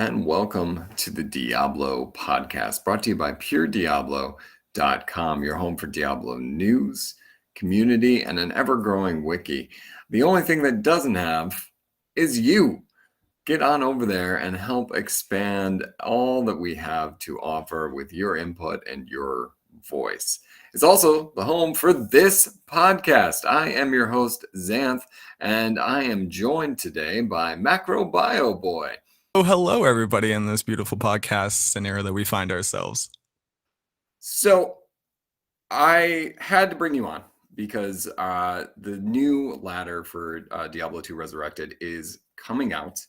and welcome to the Diablo Podcast, brought to you by PureDiablo.com, your home for Diablo news, community, and an ever-growing wiki. The only thing that doesn't have is you. Get on over there and help expand all that we have to offer with your input and your voice. It's also the home for this podcast. I am your host, Xanth, and I am joined today by MacroBioBoi. Oh, hello, everybody, in this beautiful podcast scenario that we find ourselves. So I had to bring you on because the new ladder for Diablo 2 Resurrected is coming out.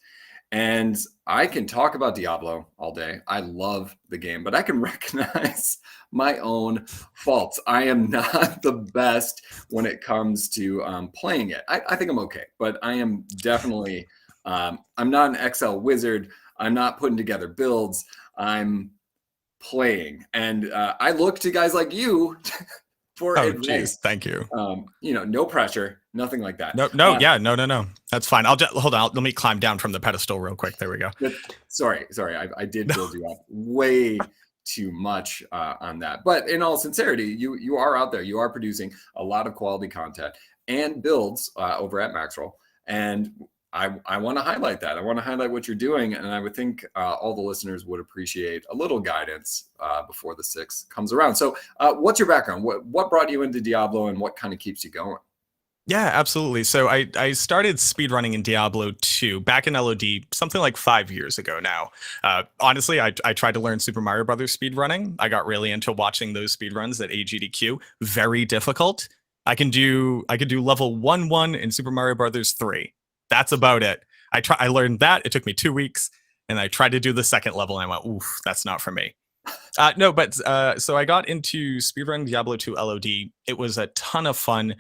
And I can talk about Diablo all day. I love the game, but I can recognize my own faults. I am not the best when it comes to playing it. I think I'm okay, but I am definitely... I'm not an Excel wizard. I'm not putting together builds. I'm playing. And I look to guys like you for advice. Geez, thank you. No pressure, nothing like that. No. That's fine. Hold on. Let me climb down from the pedestal real quick. There we go. Sorry. I did build you up way too much on that. But in all sincerity, you are out there. You are producing a lot of quality content and builds over at Maxroll. And I want to highlight that. I want to highlight what you're doing, and I would think all the listeners would appreciate a little guidance before the 6 comes around. So what's your background? What brought you into Diablo, and what kind of keeps you going? Yeah, absolutely. So I started speedrunning in Diablo 2 back in LOD something like 5 years ago now. Honestly, I tried to learn Super Mario Brothers speedrunning. I got really into watching those speedruns at AGDQ. Very difficult. I can do level 1 in Super Mario Brothers 3. That's about it. I learned that. It took me 2 weeks, and I tried to do the second level, and I went, oof, that's not for me. So I got into speedrunning Diablo 2 LOD. It was a ton of fun.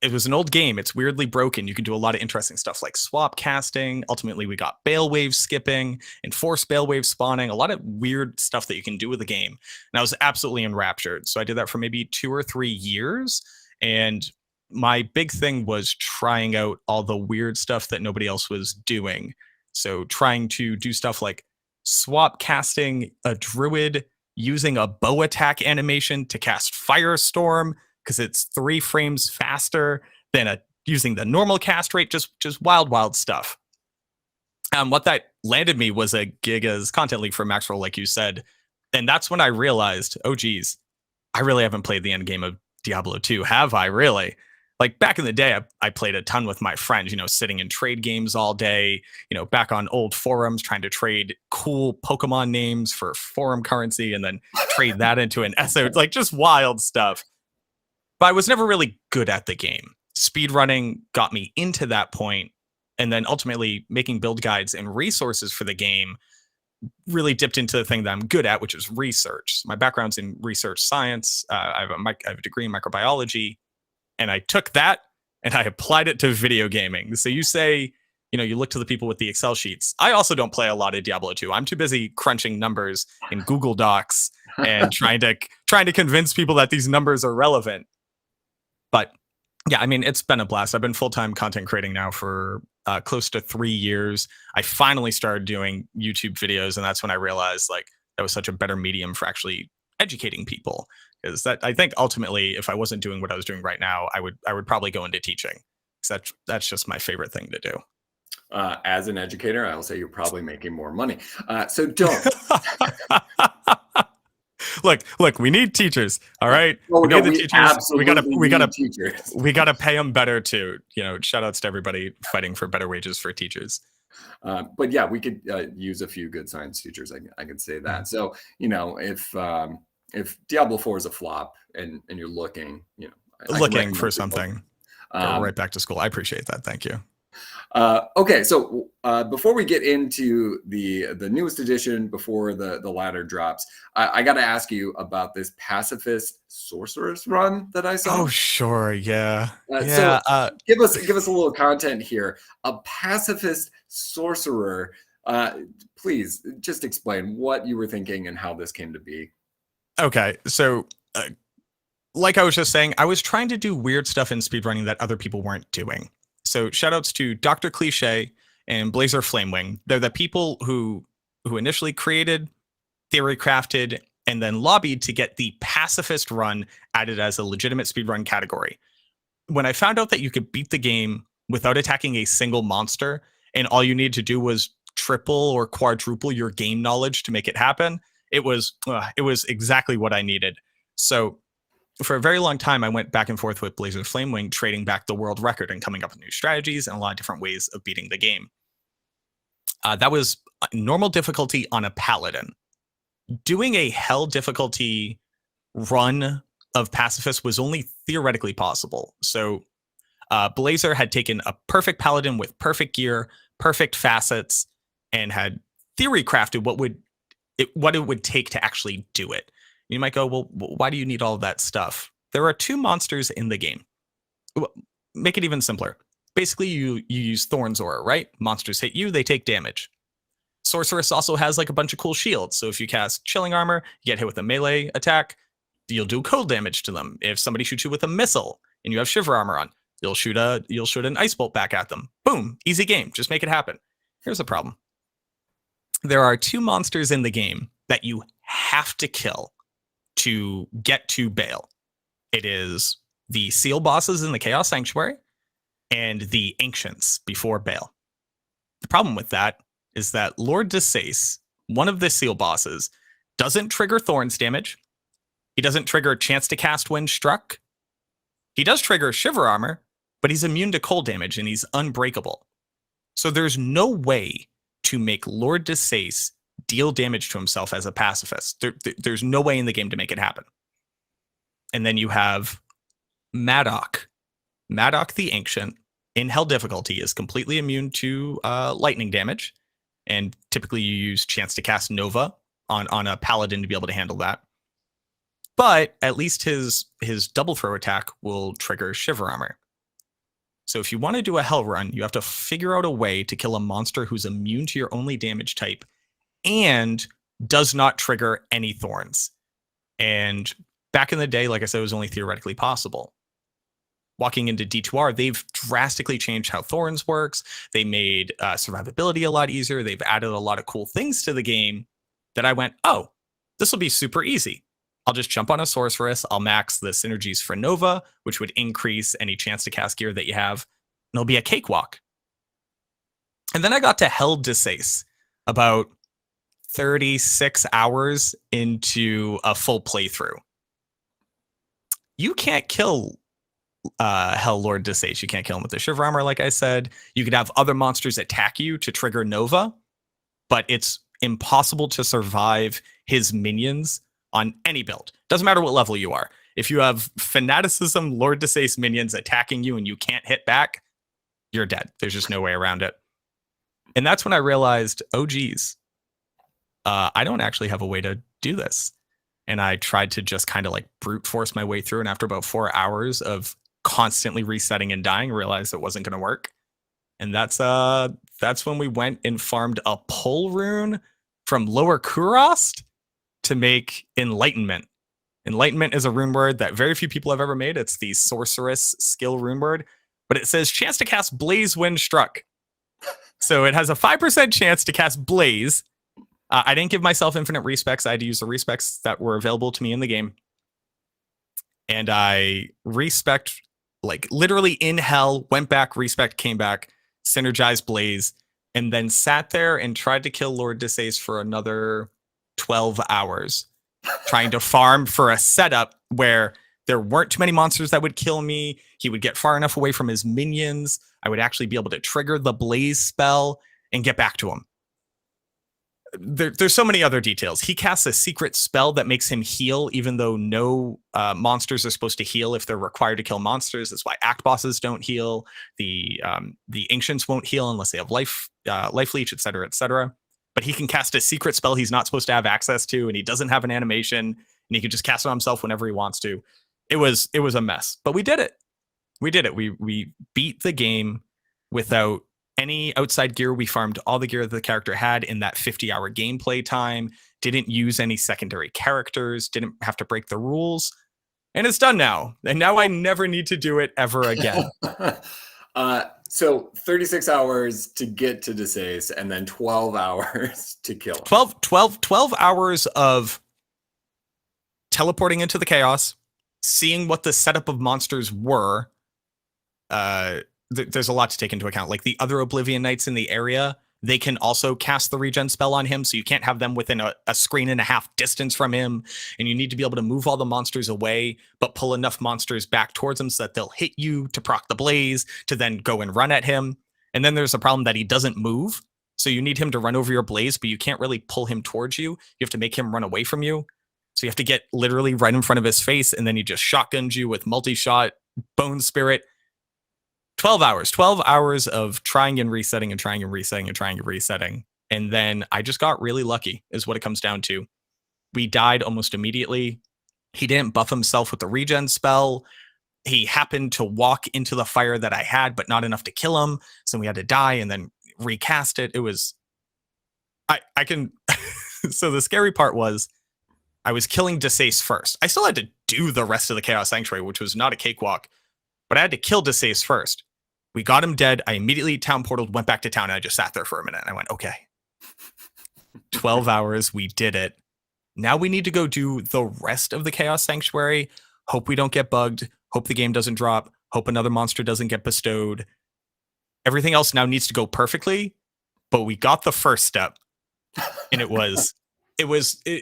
It was an old game. It's weirdly broken. You can do a lot of interesting stuff like swap casting. Ultimately, we got bale wave skipping, enforced bale wave spawning, a lot of weird stuff that you can do with the game. And I was absolutely enraptured. So I did that for maybe 2 or 3 years, and my big thing was trying out all the weird stuff that nobody else was doing. So trying to do stuff like swap casting a druid using a bow attack animation to cast Firestorm because it's 3 frames faster than using the normal cast rate. Just wild stuff. What that landed me was a gig as content lead for Maxroll, like you said. And that's when I realized, oh geez, I really haven't played the end game of Diablo 2, have I really? Like back in the day, I played a ton with my friends, sitting in trade games all day, back on old forums, trying to trade cool Pokemon names for forum currency and then trade that into an SO, like just wild stuff. But I was never really good at the game. Speedrunning got me into that point, and then ultimately making build guides and resources for the game really dipped into the thing that I'm good at, which is research. My background's in research science. I have a degree in microbiology. And I took that and I applied it to video gaming. So you say, you look to the people with the Excel sheets. I also don't play a lot of Diablo 2. I'm too busy crunching numbers in Google Docs and trying to convince people that these numbers are relevant. But yeah, I mean, it's been a blast. I've been full-time content creating now for close to 3 years. I finally started doing YouTube videos, and that's when I realized like that was such a better medium for actually educating people. Is that I think ultimately, if I wasn't doing what I was doing right now, I would probably go into teaching. Because that's just my favorite thing to do. As an educator, I'll say you're probably making more money. So don't. Look, we need teachers. All right, we need the teachers. We gotta pay them better too. Shout outs to everybody fighting for better wages for teachers. But yeah, we could use a few good science teachers. I could say that. So if Diablo 4 is a flop and you're looking, looking for something, go right back to school. I appreciate that. Thank you. Okay, so before we get into the newest edition, before the ladder drops, I got to ask you about this Pacifist Sorceress Run that I saw. Oh, sure, yeah. So give us a little content here. A pacifist sorcerer. Please just explain what you were thinking and how this came to be. Okay, so like I was just saying, I was trying to do weird stuff in speedrunning that other people weren't doing. So shout outs to Dr. Cliche and Blazer Flamewing. They're the people who who initially created, theory crafted, and then lobbied to get the Pacifist Run added as a legitimate speedrun category. When I found out that you could beat the game without attacking a single monster, and all you needed to do was triple or quadruple your game knowledge to make it happen, it was exactly what I needed. So for a very long time, I went back and forth with Blazer Flamewing, trading back the world record and coming up with new strategies and a lot of different ways of beating the game. That was normal difficulty on a paladin. Doing a hell difficulty run of Pacifist was only theoretically possible. So Blazer had taken a perfect paladin with perfect gear, perfect facets, and had theory crafted what it would take to actually do it. You might go, well, why do you need all of that stuff? There are 2 monsters in the game. Make it even simpler. Basically, you use Thorn's Aura, right? Monsters hit you, they take damage. Sorceress also has like a bunch of cool shields. So if you cast Chilling Armor, you get hit with a melee attack, you'll do cold damage to them. If somebody shoots you with a missile and you have Shiver Armor on, you'll shoot an Ice Bolt back at them. Boom, easy game. Just make it happen. Here's the problem. There are 2 monsters in the game that you have to kill to get to Baal. It is the seal bosses in the Chaos Sanctuary and the Ancients before Baal. The problem with that is that Lord Desace, one of the seal bosses, doesn't trigger Thorns damage. He doesn't trigger Chance to Cast when struck. He does trigger Shiver Armor, but he's immune to cold damage and he's unbreakable. So there's no way to make Lord Desace deal damage to himself as a pacifist. There's no way in the game to make it happen. And then you have Maddock. Maddock the Ancient, in Hell difficulty, is completely immune to lightning damage. And typically you use Chance to Cast Nova on a paladin to be able to handle that. But at least his double throw attack will trigger Shiver Armor. So if you want to do a Hell run, you have to figure out a way to kill a monster who's immune to your only damage type and does not trigger any thorns. And back in the day, like I said, it was only theoretically possible. Walking into D2R, they've drastically changed how Thorns works. They made survivability a lot easier. They've added a lot of cool things to the game that I went, oh, this will be super easy. I'll just jump on a Sorceress. I'll max the synergies for Nova, which would increase any Chance to Cast gear that you have. And it'll be a cakewalk. And then I got to Hell Desace about 36 hours into a full playthrough. You can't kill Hell Lord Desace. You can't kill him with the Shiver Armor, like I said. You could have other monsters attack you to trigger Nova, but it's impossible to survive his minions on any build. Doesn't matter what level you are. If you have Fanaticism Lord Desace minions attacking you and you can't hit back, you're dead. There's just no way around it. And that's when I realized, oh geez, I don't actually have a way to do this. And I tried to just kind of like brute force my way through. And after about 4 hours of constantly resetting and dying, realized it wasn't going to work. And that's when we went and farmed a pull rune from Lower Kurost to make Enlightenment. Enlightenment is a rune word that very few people have ever made. It's the sorceress skill rune word, but it says Chance to Cast Blaze when struck. So it has a 5% chance to cast Blaze. I didn't give myself infinite respecs. I had to use the respecs that were available to me in the game. And I respect, like literally in hell, went back, respect, came back, synergized Blaze, and then sat there and tried to kill Lord Desace for another 12 hours, trying to farm for a setup where there weren't too many monsters that would kill me. He would get far enough away from his minions. I would actually be able to trigger the Blaze spell and get back to him. There's so many other details. He casts a secret spell that makes him heal, even though no monsters are supposed to heal if they're required to kill monsters. That's why act bosses don't heal. The Ancients won't heal unless they have life leech, etc., etc. But he can cast a secret spell he's not supposed to have access to, and he doesn't have an animation, and he can just cast it on himself whenever he wants to. It was a mess, but we did it. We did it. We beat the game without any outside gear. We farmed all the gear that the character had in that 50-hour gameplay time, didn't use any secondary characters, didn't have to break the rules, and it's done now. And now I never need to do it ever again. So 36 hours to get to Desace and then 12 hours to kill him. 12 hours of teleporting into the chaos, seeing what the setup of monsters were. There's a lot to take into account. Like the other Oblivion Knights in the area, they can also cast the regen spell on him, so you can't have them within a screen and a half distance from him, and you need to be able to move all the monsters away, but pull enough monsters back towards him so that they'll hit you to proc the blaze, to then go and run at him. And then there's a problem that he doesn't move, so you need him to run over your blaze, but you can't really pull him towards you. You have to make him run away from you. So you have to get literally right in front of his face, and then he just shotguns you with multi-shot, Bone Spirit. 12 hours of trying and resetting and trying and resetting and trying and resetting. And then I just got really lucky is what it comes down to. We died almost immediately. He didn't buff himself with the regen spell. He happened to walk into the fire that I had, but not enough to kill him. So we had to die and then recast it. It was, I can, so the scary part was I was killing Desace first. I still had to do the rest of the Chaos Sanctuary, which was not a cakewalk, but I had to kill Desace first. We got him dead. I immediately town portaled, went back to town, and I just sat there for a minute. And I went, okay, 12 hours, we did it. Now we need to go do the rest of the Chaos Sanctuary. Hope we don't get bugged. Hope the game doesn't drop. Hope another monster doesn't get bestowed. Everything else now needs to go perfectly, but we got the first step. And it was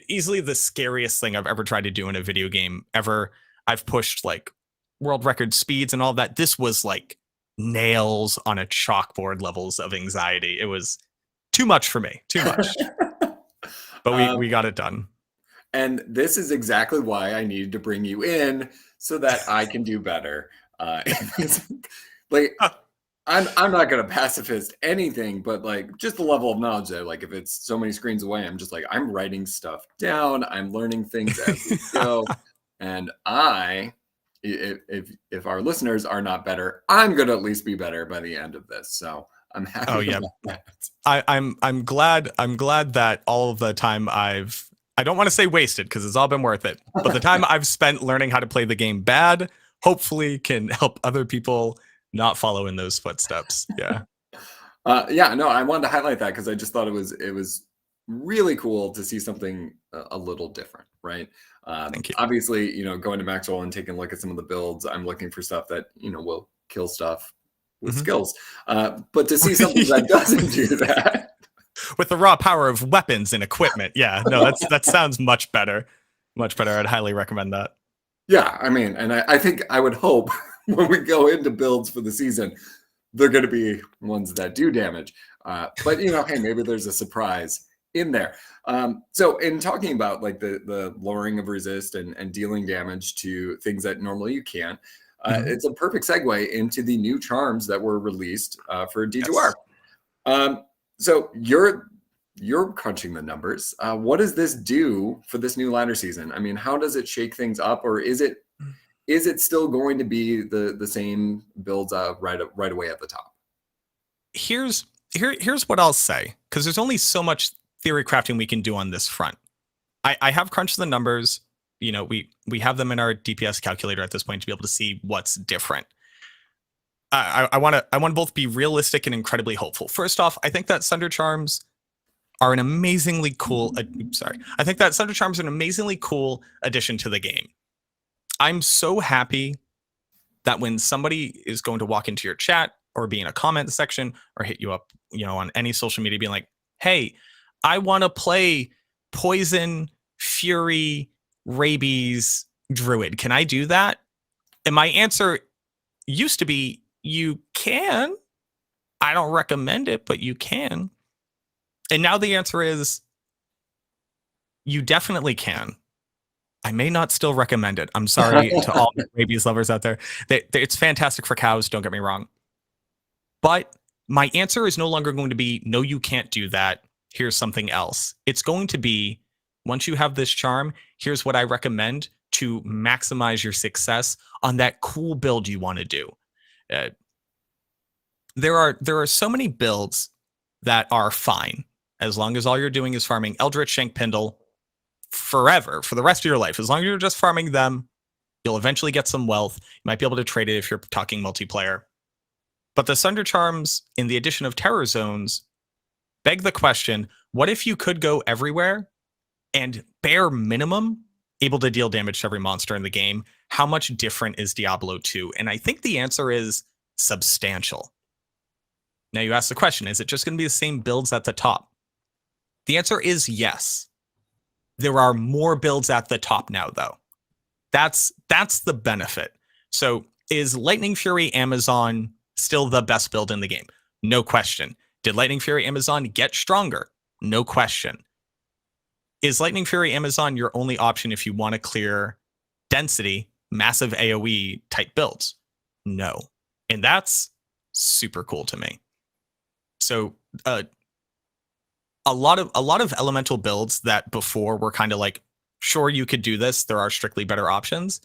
easily the scariest thing I've ever tried to do in a video game ever. I've pushed like world record speeds and all that. This was like nails on a chalkboard levels of anxiety. It was too much for me, too much. But we got it done. And this is exactly why I needed to bring you in so that I can do better. Like, I'm not gonna pacifist anything, but like just the level of knowledge there. Like if it's so many screens away, I'm just like I'm writing stuff down. I'm learning things as we go, and if our listeners are not better, I'm gonna at least be better by the end of this. So I'm happy. Oh yeah, that. I'm glad that all of the time I don't want to say wasted because it's all been worth it, but the time I've spent learning how to play the game bad, hopefully can help other people not follow in those footsteps. Yeah. No, I wanted to highlight that because I just thought it was really cool to see something a little different, right? Thank you. Obviously, going to Maxwell and taking a look at some of the builds, I'm looking for stuff that, will kill stuff with skills. But to see something that doesn't do that. With the raw power of weapons and equipment. Yeah, no, that sounds much better. Much better. I'd highly recommend that. Yeah, I mean, and I think I would hope when we go into builds for the season, they're going to be ones that do damage. But, hey, maybe there's a surprise in there. So in talking about like the lowering of resist and dealing damage to things that normally you can't, it's a perfect segue into the new charms that were released for D2R. Yes. So you're crunching the numbers. What does this do for this new ladder season? I mean, how does it shake things up, or is it still going to be the same builds right away at the top? Here's what I'll say, because there's only so much theory crafting we can do on this front. I have crunched the numbers. We have them in our DPS calculator at this point to be able to see what's different. I want to both be realistic and incredibly hopeful. First off, I think that Sunder Charms are an amazingly cool. I think that Sunder Charms are an amazingly cool addition to the game. I'm so happy that when somebody is going to walk into your chat or be in a comment section or hit you up, on any social media, being like, "Hey, I want to play Poison, Fury, Rabies, Druid. Can I do that?" And my answer used to be, you can. I don't recommend it, but you can. And now the answer is, you definitely can. I may not still recommend it. I'm sorry to all the rabies lovers out there. It's fantastic for cows, don't get me wrong. But my answer is no longer going to be, no, you can't do that. Here's something else. It's going to be, once you have this charm, here's what I recommend to maximize your success on that cool build you want to do. There are so many builds that are fine as long as all you're doing is farming Eldritch, Shank, Pindle forever, for the rest of your life. As long as you're just farming them, you'll eventually get some wealth. You might be able to trade it if you're talking multiplayer. But the Sunder Charms, in the addition of Terror Zones, beg the question, what if you could go everywhere and bare minimum able to deal damage to every monster in the game? How much different is Diablo 2? And I think the answer is substantial. Now you ask the question, is it just going to be the same builds at the top? The answer is yes. There are more builds at the top now, though. That's the benefit. So is Lightning Fury Amazon still the best build in the game? No question. Did Lightning Fury Amazon get stronger? No question. Is Lightning Fury Amazon your only option if you want to clear density, massive AoE type builds? No. And that's super cool to me. So a lot of elemental builds that before were kind of like, sure, you could do this, there are strictly better options,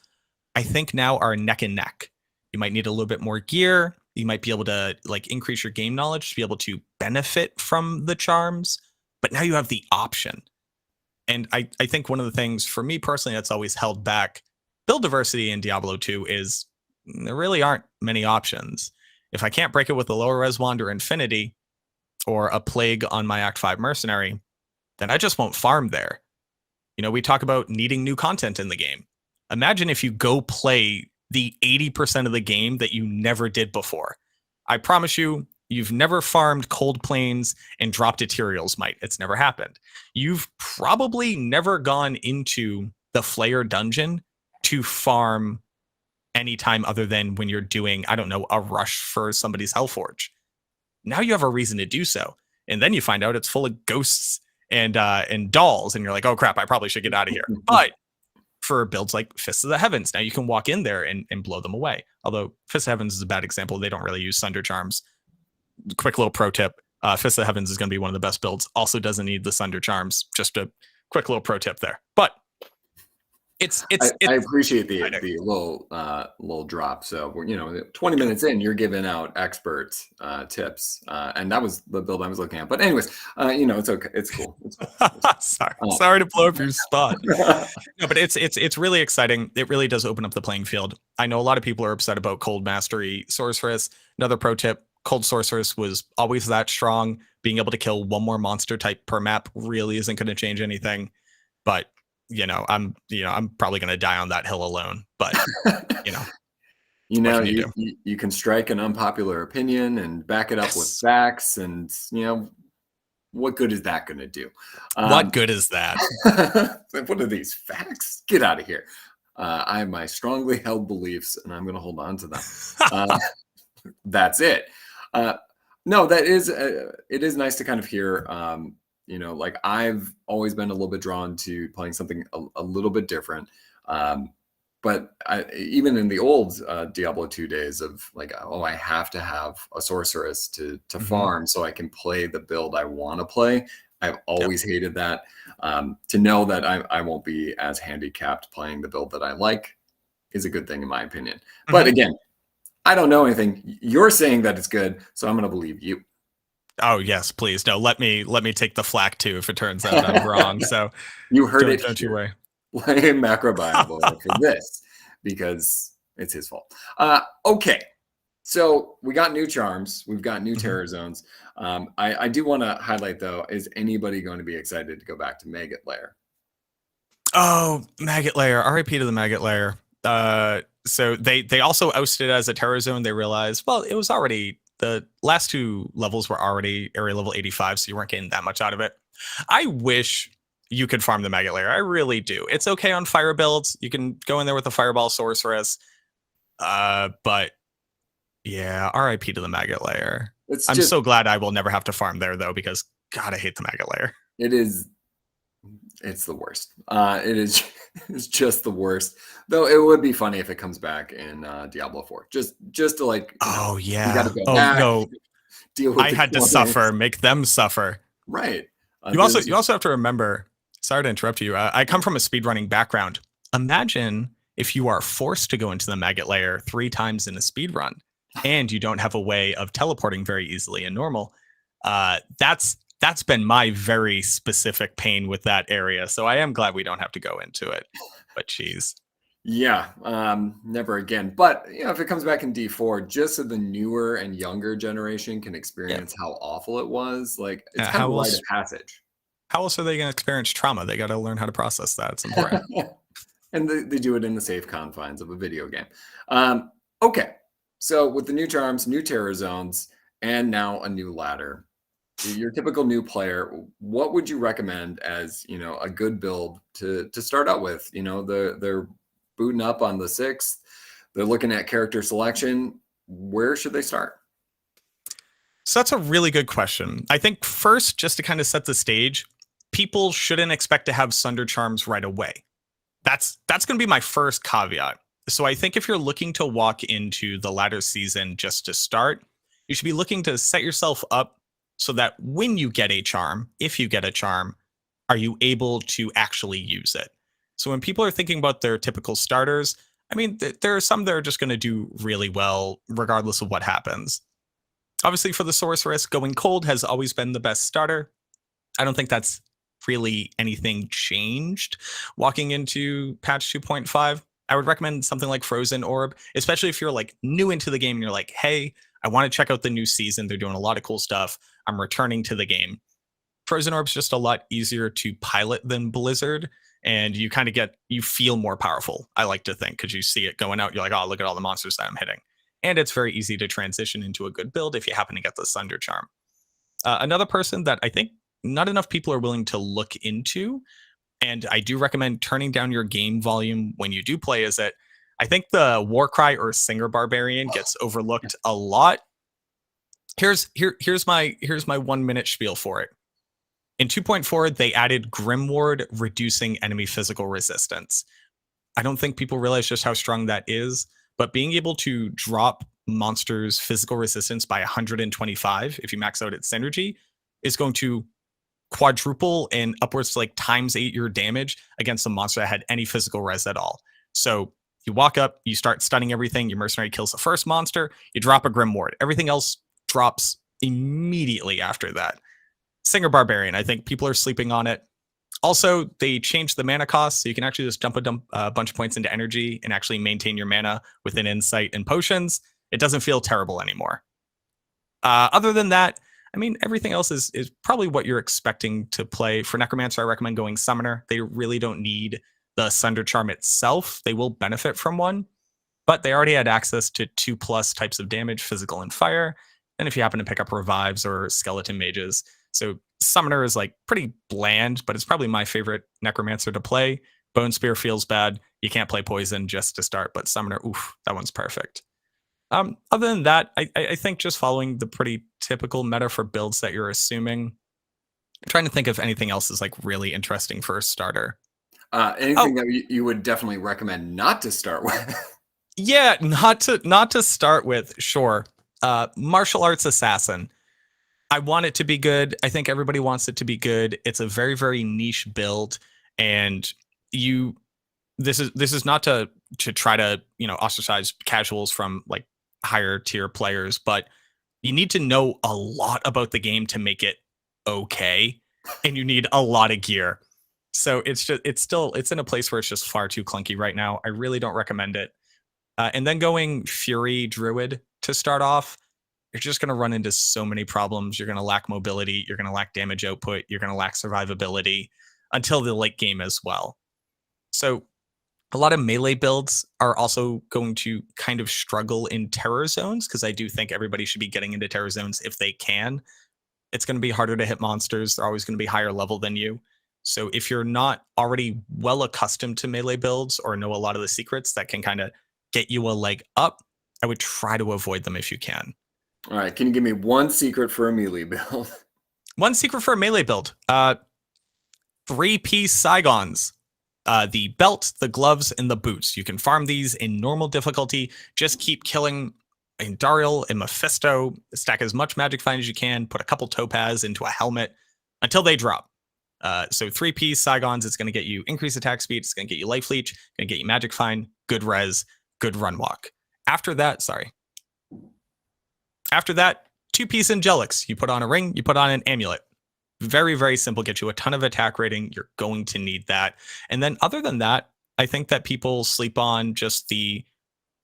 I think now are neck and neck. You might need a little bit more gear. You might be able to like increase your game knowledge to be able to benefit from the charms, but now you have the option. And I think one of the things for me personally that's always held back build diversity in Diablo 2 is there really aren't many options. If I can't break it with a lower res wand or infinity or a plague on my Act 5 mercenary, then I just won't farm there. You know, we talk about needing new content in the game. Imagine if you go play the 80% of the game that you never did before. I promise you, you've never farmed Cold Plains and dropped Ethereal's Might. It's never happened. You've probably never gone into the Flayer dungeon to farm anytime other than when you're doing, I don't know, a rush for somebody's Hellforge. Now you have a reason to do so. And then you find out it's full of ghosts and dolls, and you're like, oh crap, I probably should get out of here. But for builds like Fists of the Heavens, now you can walk in there and blow them away. Although Fists of the Heavens is a bad example. They don't really use Sunder Charms. Quick little pro tip. Fists of the Heavens is going to be one of the best builds. Also doesn't need the Sunder Charms. Just a quick little pro tip there. But I appreciate the little drop. So we're 20 minutes in, you're giving out expert tips, and that was the build I was looking at. But anyways, it's okay, it's cool. Sorry to blow up your spot. No, but it's really exciting. It really does open up the playing field. I know a lot of people are upset about Cold Mastery Sorceress. Another pro tip: Cold Sorceress was always that strong. Being able to kill one more monster type per map really isn't going to change anything. But I'm probably going to die on that hill alone, but you can strike an unpopular opinion and back it up with facts, and what good is that going to do? What good is that? What are these facts? Get out of here. I have my strongly held beliefs, and I'm going to hold on to them. That's it. No, it is nice to kind of hear. Like I've always been a little bit drawn to playing something a little bit different. But even in the old Diablo 2 days of like, I have to have a sorceress to farm so I can play the build I want to play. I've always hated that. To know that I won't be as handicapped playing the build that I like is a good thing in my opinion. But again, I don't know anything. You're saying that it's good, so I'm going to believe you. Oh yes, please. No, let me take the flack too if it turns out I'm wrong. So you heard it. Don't you worry. Blame MacroBioBoi for this because it's his fault. Okay, so we got new charms. We've got new terror zones. I do want to highlight though: is anybody going to be excited to go back to Maggot Lair? Oh, Maggot Lair! R.I.P. to the Maggot Lair. So they also ousted as a terror zone. They realized, well, it was already. The last two levels were already area level 85, so you weren't getting that much out of it. I wish you could farm the Maggot Lair. I really do. It's okay on fire builds. You can go in there with a Fireball Sorceress. But yeah, RIP to the Maggot Lair. I'm so glad I will never have to farm there, though, because God, I hate the Maggot Lair. It's the worst. It's just the worst. Though it would be funny if it comes back in Diablo 4. Just to like. Oh yeah. You gotta go back, no. Deal with I had to suffer. Make them suffer. Right. You also have to remember. Sorry to interrupt you. I come from a speedrunning background. Imagine if you are forced to go into the Maggot Lair 3 times in a speedrun, and you don't have a way of teleporting very easily in normal. That's been my very specific pain with that area. So I am glad we don't have to go into it. But geez. Yeah, never again. But if it comes back in D4, just so the newer and younger generation can Yeah. experience how awful it was, like it's kind of How a rite else? of passage. How else are they going to experience trauma? They got to learn how to process that. It's important. And they do it in the safe confines of a video game. Okay, so with the new charms, new terror zones, and now a new ladder, your typical new player, what would you recommend as a good build to start out with? They're booting up on the 6th. They're looking at character selection. Where should they start? So that's a really good question. I think first, just to kind of set the stage, people shouldn't expect to have Sunder Charms right away. That's going to be my first caveat. So I think if you're looking to walk into the latter season just to start, you should be looking to set yourself up so that when you get a charm, if you get a charm, are you able to actually use it? So when people are thinking about their typical starters, I mean, there are some that are just going to do really well regardless of what happens. Obviously, for the sorceress, going cold has always been the best starter. I don't think that's really anything changed walking into patch 2.5. I would recommend something like Frozen Orb, especially if you're like new into the game and you're like, hey, I want to check out the new season. They're doing a lot of cool stuff. I'm returning to the game. Frozen Orb's just a lot easier to pilot than Blizzard, and you feel more powerful, I like to think, because you see it going out. You're like, oh, look at all the monsters that I'm hitting. And it's very easy to transition into a good build if you happen to get the Sunder Charm. Another person that I think not enough people are willing to look into, and I do recommend turning down your game volume when you do play, is that I think the Warcry or Singer Barbarian gets overlooked a lot. Here's my 1 minute spiel for it. In 2.4, they added Grim Ward, reducing enemy physical resistance. I don't think people realize just how strong that is, but being able to drop monsters' physical resistance by 125 if you max out its synergy is going to quadruple and upwards to like ×8 your damage against a monster that had any physical res at all. So you walk up, you start stunning everything, your mercenary kills the first monster, you drop a Grim Ward. Everything else drops immediately after that. Singer Barbarian, I think people are sleeping on it. Also, they changed the mana cost, so you can actually just dump a bunch of points into energy and actually maintain your mana within insight and potions. It doesn't feel terrible anymore. Other than that, I mean, everything else is probably what you're expecting to play. For Necromancer, I recommend going Summoner. They really don't need the Sunder Charm itself. They will benefit from one, but they already had access to 2+ types of damage, physical and fire. And if you happen to pick up Revives or Skeleton Mages. So Summoner is like pretty bland, but it's probably my favorite Necromancer to play. Bone Spear feels bad. You can't play Poison just to start, but Summoner, oof, that one's perfect. Other than that, I think just following the pretty typical meta for builds that you're assuming. I'm trying to think if anything else is like really interesting for a starter. Anything that you would definitely recommend not to start with? Yeah, not to start with, sure. Martial Arts Assassin. I want it to be good. I think everybody wants it to be good. It's a very, very niche build, and this is not to try to ostracize casuals from like higher tier players, but you need to know a lot about the game to make it okay, and you need a lot of gear. So it's in a place where it's just far too clunky right now. I really don't recommend it. And then going Fury Druid to start off, you're just going to run into so many problems. You're going to lack mobility. You're going to lack damage output. You're going to lack survivability until the late game as well. So a lot of melee builds are also going to kind of struggle in terror zones, because I do think everybody should be getting into terror zones if they can. It's going to be harder to hit monsters. They're always going to be higher level than you. So if you're not already well accustomed to melee builds or know a lot of the secrets that can kind of get you a leg up, I would try to avoid them if you can. All right, can you give me one secret for a melee build? One secret for a melee build. 3-piece Saigons. The belt, the gloves, and the boots. You can farm these in normal difficulty. Just keep killing Indariel and Mephisto. Stack as much Magic Find as you can. Put a couple Topaz into a helmet until they drop. So 3-piece Saigons, it's going to get you increased attack speed. It's going to get you Life Leech. Going to get you Magic Find, good res, good run walk. After that, 2-piece Angelics. You put on a ring, you put on an amulet. Very, very simple. Get you a ton of attack rating. You're going to need that. And then other than that, I think that people sleep on just the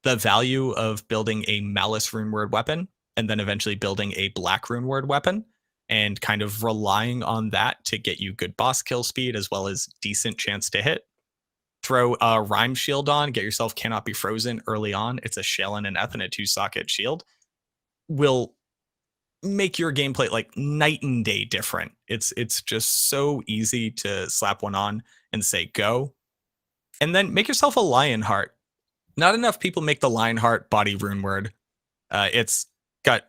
value of building a Malice rune word weapon and then eventually building a Black rune word weapon and kind of relying on that to get you good boss kill speed as well as decent chance to hit. Throw a Rhyme Shield on, get yourself Cannot Be Frozen early on. It's a Shale and an Eth and a 2-socket shield. Will make your gameplay like night and day different. It's just so easy to slap one on and say go. And then make yourself a Lionheart. Not enough people make the Lionheart body rune word. It's got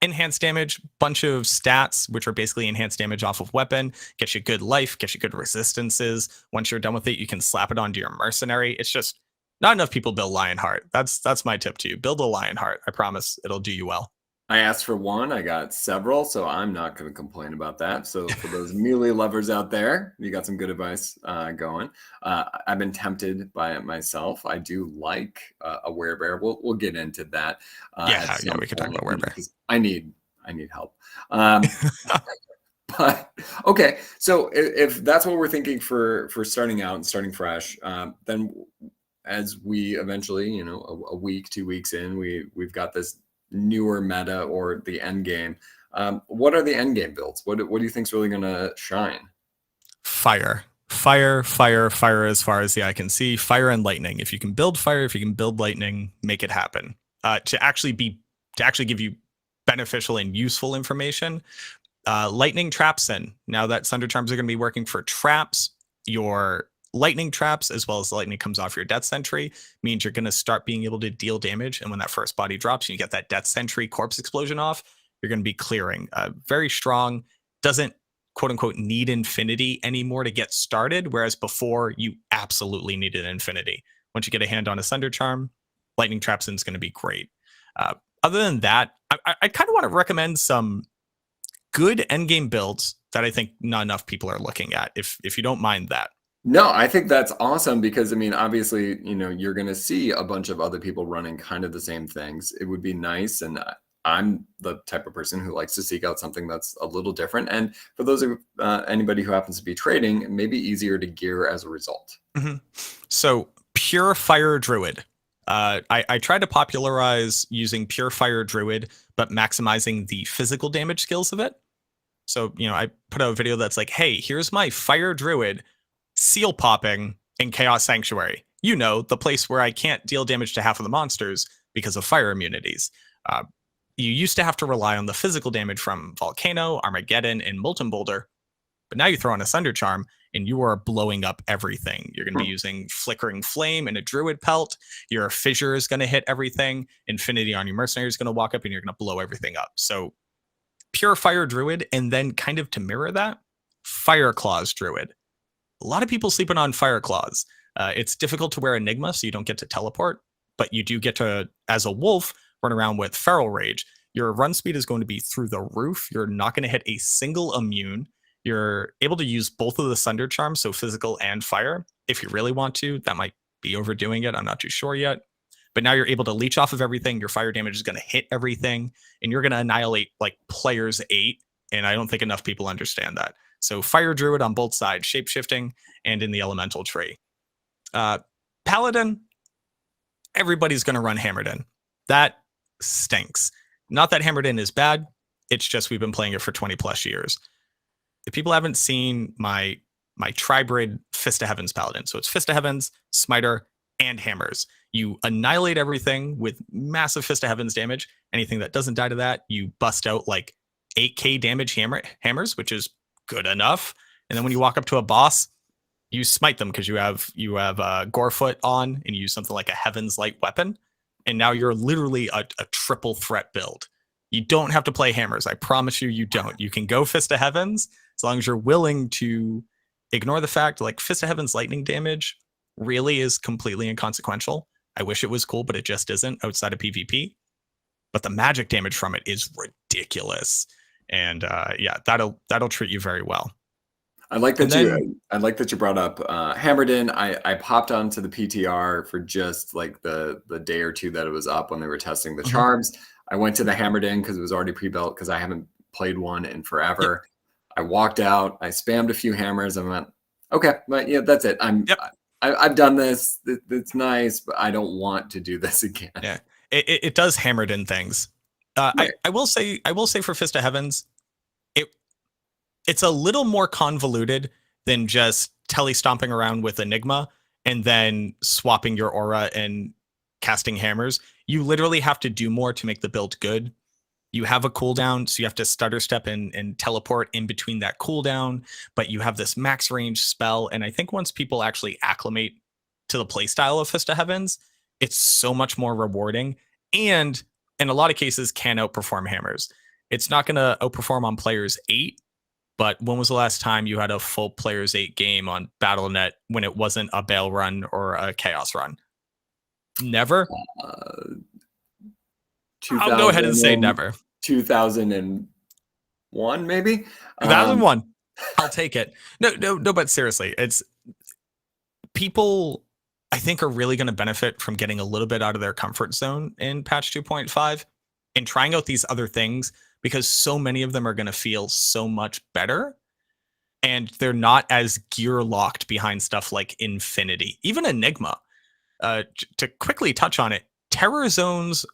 enhanced damage, bunch of stats, which are basically enhanced damage off of weapon, gets you good life, gets you good resistances. Once you're done with it, you can slap it onto your mercenary. It's just not enough people build Lionheart. That's my tip to you. Build a Lionheart. I promise it'll do you well. I asked for one, I got several, so I'm not going to complain about that. So for those melee lovers out there, you got some good advice going. I've been tempted by it myself. I do like a werebear. We'll get into that. Yeah, we can talk about werebear. I need help. But okay, so if that's what we're thinking for starting out and starting fresh, then as we eventually, a week, 2 weeks in, we've got this newer meta or the end game. What are the end game builds? What do you think is really going to shine? Fire as far as the eye can see. Fire and lightning. If you can build fire, if you can build lightning, make it happen. To actually give you beneficial and useful information. Lightning traps in. Now that Sunder Charms are going to be working for traps, your lightning traps, as well as the lightning comes off your Death Sentry, means you're going to start being able to deal damage. And when that first body drops and you get that Death Sentry corpse explosion off, you're going to be clearing. Very strong. Doesn't quote unquote need infinity anymore to get started. Whereas before you absolutely needed infinity. Once you get a hand on a Sunder Charm, lightning traps in is going to be great. Other than that, I kind of want to recommend some good endgame builds that I think not enough people are looking at, if you don't mind that. No, I think that's awesome because, obviously, you're going to see a bunch of other people running kind of the same things. It would be nice. And I'm the type of person who likes to seek out something that's a little different. And for those of anybody who happens to be trading, it may be easier to gear as a result. Mm-hmm. So Pure Fire Druid. I tried to popularize using Pure Fire Druid, but maximizing the physical damage skills of it. So, I put out a video that's like, hey, here's my Fire Druid seal popping in Chaos Sanctuary. The place where I can't deal damage to half of the monsters because of fire immunities. You used to have to rely on the physical damage from Volcano, Armageddon, and Molten Boulder. But now you throw on a Sunder Charm and you are blowing up everything. You're going to be using Flickering Flame and a Druid Pelt. Your Fissure is going to hit everything. Infinity on your Mercenary is going to walk up and you're going to blow everything up. So Pure Fire Druid, and then kind of to mirror that, Fire Claws Druid. A lot of people sleeping on Fire Claws. It's difficult to wear Enigma, so you don't get to teleport, but you do get to, as a wolf, run around with Feral Rage. Your run speed is going to be through the roof. You're not going to hit a single immune. You're able to use both of the Sunder Charms, so physical and fire, if you really want to. That might be overdoing it. I'm not too sure yet. But now you're able to leech off of everything. Your fire damage is going to hit everything, and you're going to annihilate like players 8, and I don't think enough people understand that. So Fire Druid on both sides, shapeshifting, and in the elemental tree. Paladin, everybody's going to run Hammered In. That stinks. Not that Hammered In is bad. It's just we've been playing it for 20 plus years. If people haven't seen my Tribrid Fist of Heavens Paladin, so it's Fist of Heavens, Smiter, and Hammers. You annihilate everything with massive Fist of Heavens damage. Anything that doesn't die to that, you bust out like 8k damage hammers, which is good enough. And then when you walk up to a boss, you smite them because you have Gorefoot on and you use something like a Heaven's Light weapon. And now you're literally a triple threat build. You don't have to play hammers. I promise you don't. You can go Fist of Heavens as long as you're willing to ignore the fact like Fist of Heavens lightning damage really is completely inconsequential. I wish it was cool, but it just isn't outside of PvP. But the magic damage from it is ridiculous. And that'll treat you very well. I like that you brought up Hammered In. I popped onto the PTR for just like the day or two that it was up when they were testing the charms. I went to the Hammered In because it was already pre-built because I haven't played one in forever. Yep. I walked out, I spammed a few hammers, and went, okay, but yeah, that's it. I've done this. It's nice, but I don't want to do this again. Yeah, it does hammered in things. Right. I will say for Fist of Heavens, it's a little more convoluted than just stomping around with Enigma and then swapping your aura and casting hammers. You literally have to do more to make the build good. You have a cooldown, so you have to stutter step and teleport in between that cooldown, but you have this max range spell. And I think once people actually acclimate to the playstyle of Fist of Heavens, it's so much more rewarding and in a lot of cases can outperform hammers. It's not going to outperform on players 8, but when was the last time you had a full players 8 game on BattleNet when it wasn't a Bail run or a Chaos run? Never. I'll go ahead and say never. 2001, maybe? 2001. I'll take it. No, but seriously, it's people I think are really going to benefit from getting a little bit out of their comfort zone in patch 2.5 and trying out these other things because so many of them are going to feel so much better and they're not as gear locked behind stuff like Infinity, even Enigma. To quickly touch on it, Terror Zones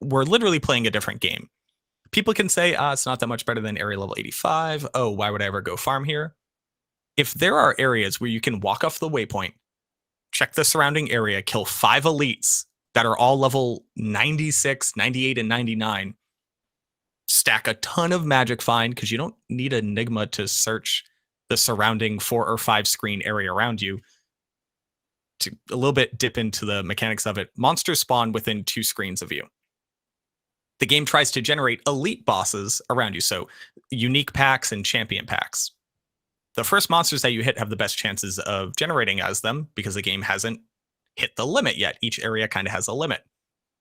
were literally playing a different game. People can say, it's not that much better than area level 85. Oh, why would I ever go farm here? If there are areas where you can walk off the waypoint, check the surrounding area, kill 5 elites that are all level 96, 98, and 99, stack a ton of magic find because you don't need Enigma to search the surrounding 4 or 5 screen area around you. To a little bit dip into the mechanics of it, monsters spawn within 2 screens of you. The game tries to generate elite bosses around you, so unique packs and champion packs. The first monsters that you hit have the best chances of generating as them because the game hasn't hit the limit yet. Each area kind of has a limit.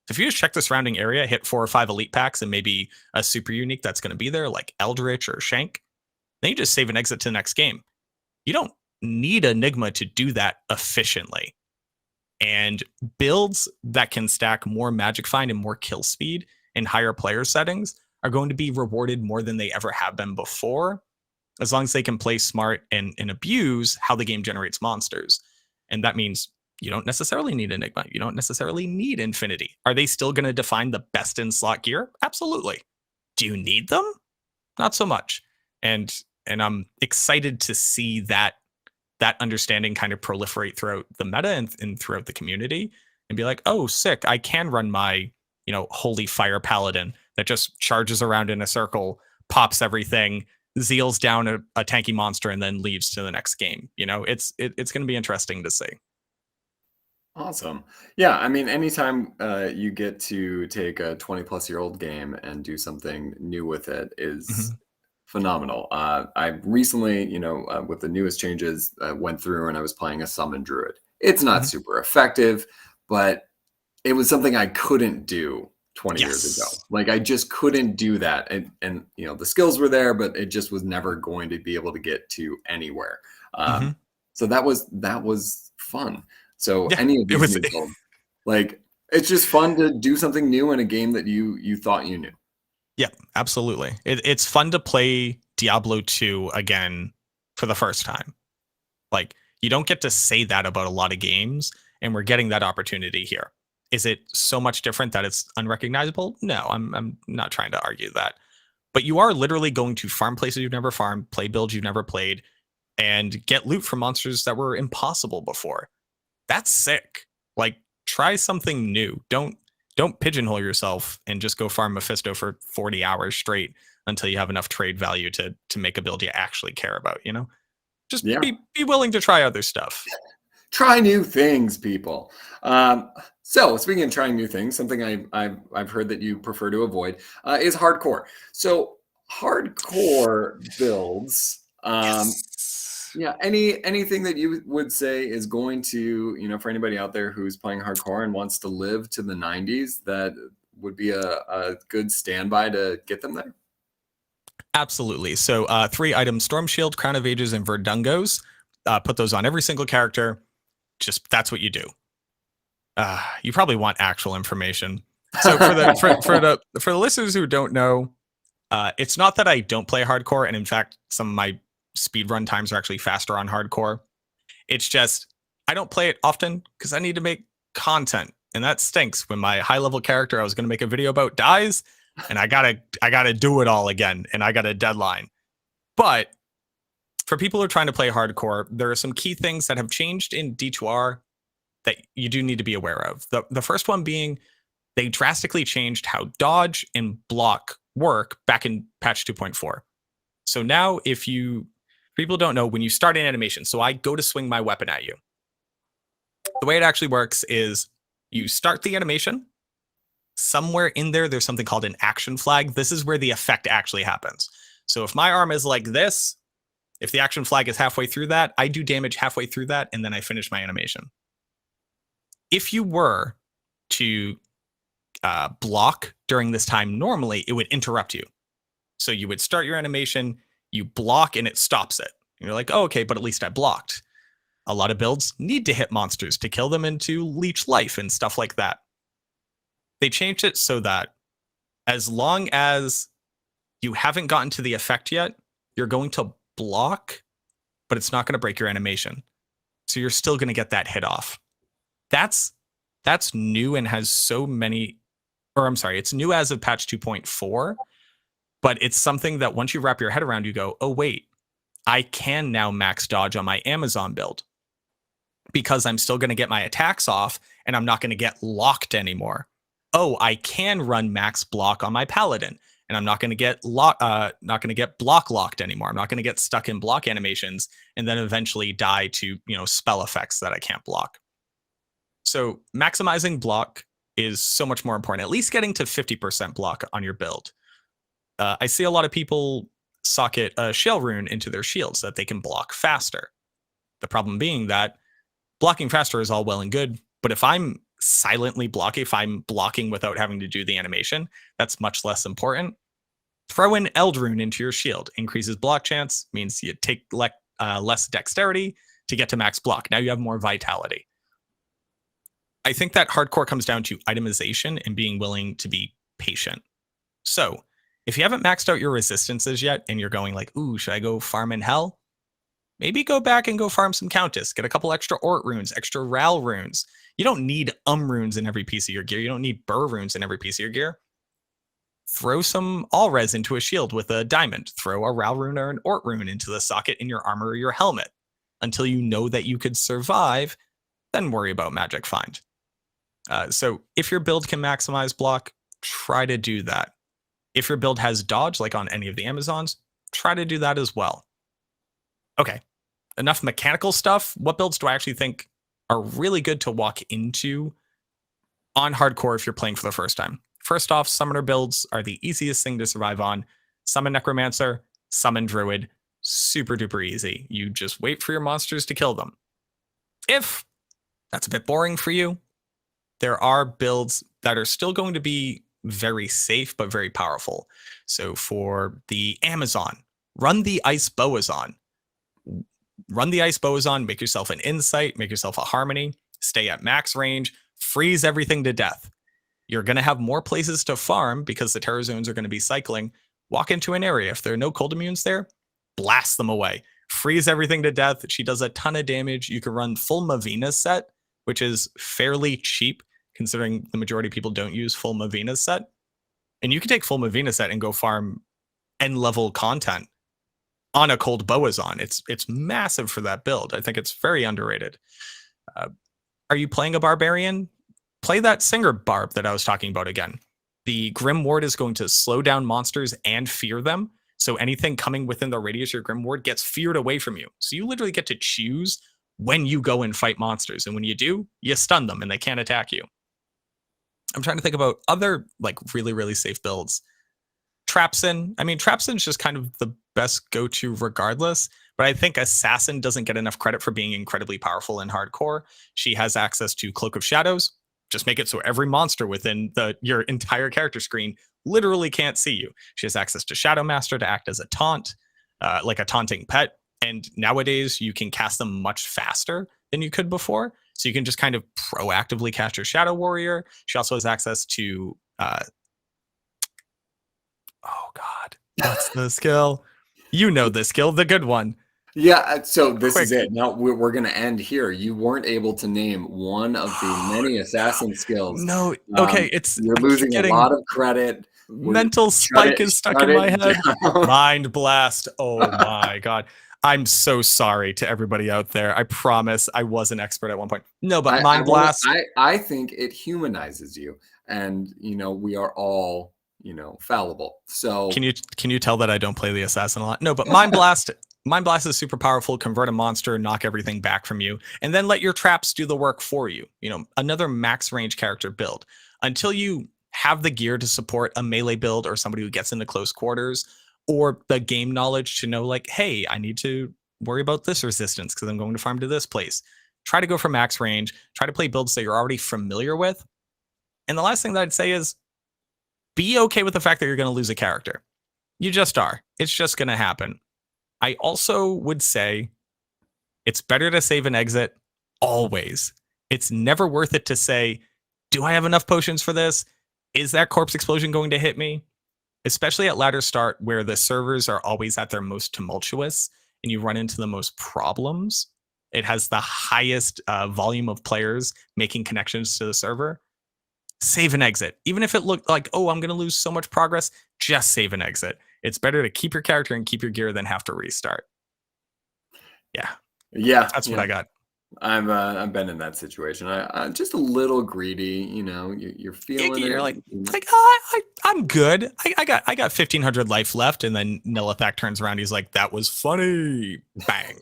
So if you just check the surrounding area, hit 4 or 5 elite packs and maybe a super unique that's going to be there like Eldritch or Shank, then you just save and exit to the next game. You don't need Enigma to do that efficiently. And builds that can stack more magic find and more kill speed in higher player settings are going to be rewarded more than they ever have been before, as long as they can play smart and abuse how the game generates monsters. And that means you don't necessarily need Enigma. You don't necessarily need Infinity. Are they still going to define the best in slot gear? Absolutely. Do you need them? Not so much. And I'm excited to see that understanding kind of proliferate throughout the meta and throughout the community and be like, oh, sick. I can run my, holy fire paladin that just charges around in a circle, pops everything, zeals down a tanky monster and then leaves to the next game. It's going to be interesting to see. Awesome. Yeah, I mean, anytime you get to take a 20-plus-year-old game and do something new with it is phenomenal. I recently, with the newest changes, went through and I was playing a summon druid. It's not super effective, but it was something I couldn't do 20 years ago. Like I just couldn't do that. And the skills were there, but it just was never going to be able to get to anywhere. So that was fun. So any of these new builds, like it's just fun to do something new in a game that you thought you knew. Yeah, absolutely. It's fun to play Diablo 2 again for the first time. Like you don't get to say that about a lot of games, and we're getting that opportunity here. Is it so much different that it's unrecognizable? No, I'm not trying to argue that. But you are literally going to farm places you've never farmed, play builds you've never played, and get loot from monsters that were impossible before. That's sick. Like, try something new. Don't pigeonhole yourself and just go farm Mephisto for 40 hours straight until you have enough trade value to make a build you actually care about, Just be willing to try other stuff. Try new things, people. So speaking of trying new things, something I've heard that you prefer to avoid is hardcore. So hardcore builds, anything that you would say is going to, for anybody out there who's playing hardcore and wants to live to the 90s, that would be a good standby to get them there? Absolutely. So 3 items: Storm Shield, Crown of Ages, and Verdungos. Put those on every single character. Just that's what you do. You probably want actual information. So for the listeners who don't know, it's not that I don't play hardcore, and in fact, some of my speed run times are actually faster on hardcore. It's just I don't play it often because I need to make content, and that stinks when my high level character I was going to make a video about dies, and I gotta do it all again, and I got a deadline. But for people who are trying to play hardcore, there are some key things that have changed in D2R that you do need to be aware of. The first one being they drastically changed how dodge and block work back in patch 2.4. So now people don't know, when you start an animation, so I go to swing my weapon at you. The way it actually works is you start the animation. Somewhere in there, there's something called an action flag. This is where the effect actually happens. So if my arm is like this, if the action flag is halfway through that, I do damage halfway through that, and then I finish my animation. If you were to block during this time normally, it would interrupt you. So you would start your animation, you block, and it stops it. And you're like, oh, okay, but at least I blocked. A lot of builds need to hit monsters to kill them and to leech life and stuff like that. They changed it so that as long as you haven't gotten to the effect yet, you're going to block, but it's not going to break your animation. So you're still going to get that hit off. That's new and has so many, or I'm sorry, it's new as of patch 2.4, but it's something that once you wrap your head around, you go, oh, wait, I can now max dodge on my Amazon build because I'm still going to get my attacks off and I'm not going to get locked anymore. Oh, I can run max block on my paladin and I'm not going to get block locked anymore. I'm not going to get stuck in block animations and then eventually die to, spell effects that I can't block. So maximizing block is so much more important, at least getting to 50% block on your build. I see a lot of people socket a shell rune into their shield so that they can block faster. The problem being that blocking faster is all well and good, but if I'm silently blocking, if I'm blocking without having to do the animation, that's much less important. Throw in Eld Rune into your shield. Increases block chance, means you take less dexterity to get to max block. Now you have more vitality. I think that hardcore comes down to itemization and being willing to be patient. So if you haven't maxed out your resistances yet and you're going like, ooh, should I go farm in hell? Maybe go back and go farm some Countess. Get a couple extra Ort runes, extra Ral runes. You don't need runes in every piece of your gear. You don't need Burr runes in every piece of your gear. Throw some All-Res into a shield with a diamond. Throw a Ral rune or an Ort rune into the socket in your armor or your helmet. Until you know that you could survive, then worry about magic find. So if your build can maximize block, try to do that. If your build has dodge, like on any of the Amazons, try to do that as well. Okay, enough mechanical stuff. What builds do I actually think are really good to walk into on hardcore if you're playing for the first time? First off, summoner builds are the easiest thing to survive on. Summon Necromancer, summon Druid, super duper easy. You just wait for your monsters to kill them. If that's a bit boring for you, there are builds that are still going to be very safe but very powerful. So for the Amazon, run the Ice Boazon. Run the Ice Boazon, make yourself an Insight, make yourself a Harmony, stay at max range, freeze everything to death. You're going to have more places to farm because the terror zones are going to be cycling. Walk into an area. If there are no cold immunes there, blast them away. Freeze everything to death. She does a ton of damage. You can run full Mavina's set, which is fairly cheap considering the majority of people don't use full Mavina's set. And you can take full Mavina's set and go farm end level content on a cold Boazon. It's massive for that build. I think it's very underrated. Are you playing a barbarian? Play that Singer Barb that I was talking about again. The Grim Ward is going to slow down monsters and fear them. So anything coming within the radius of your Grim Ward gets feared away from you. So you literally get to choose when you go and fight monsters. And when you do, you stun them and they can't attack you. I'm trying to think about other like really, really safe builds. Trapsin. I mean, Trapsin's just kind of the best go-to regardless, but I think Assassin doesn't get enough credit for being incredibly powerful in hardcore. She has access to Cloak of Shadows. Just make it so every monster within your entire character screen literally can't see you. She has access to Shadow Master to act as a taunt, like a taunting pet. And nowadays you can cast them much faster than you could before. So you can just kind of proactively cast your Shadow Warrior. She also has access to, oh God, what's the skill? You know the skill, the good one. Yeah, so this is Quick. it. Now we're going to end here. You weren't able to name one of the many assassin skills. No. Okay. You're I keep losing a getting lot of credit. We're mental spike is stuck shut in it my head. down. Mind blast. Oh my God. I'm so sorry to everybody out there. I promise I was an expert at one point. No, but mind blast. I think it humanizes you, and we are all fallible. So Can you tell that I don't play the assassin a lot? No, but mind blast. Mind blast is super powerful. Convert a monster, knock everything back from you, and then let your traps do the work for you. Another max range character build until you have the gear to support a melee build or somebody who gets into close quarters, or the game knowledge to know, like, hey, I need to worry about this resistance because I'm going to farm to this place. Try to go for max range. Try to play builds that you're already familiar with. And the last thing that I'd say is be okay with the fact that you're going to lose a character. You just are. It's just going to happen. I also would say it's better to save and exit always. It's never worth it to say, do I have enough potions for this? Is that corpse explosion going to hit me? Especially at ladder start where the servers are always at their most tumultuous and you run into the most problems. It has the highest volume of players making connections to the server. Save and exit. Even if it looked like, oh, I'm going to lose so much progress, just save and exit. It's better to keep your character and keep your gear than have to restart. Yeah, that's what I got. I've been in that situation. I'm just a little greedy, you're feeling it. You're like, I'm good. I got 1,500 life left, and then Nilithak turns around. He's like, that was funny. Bang.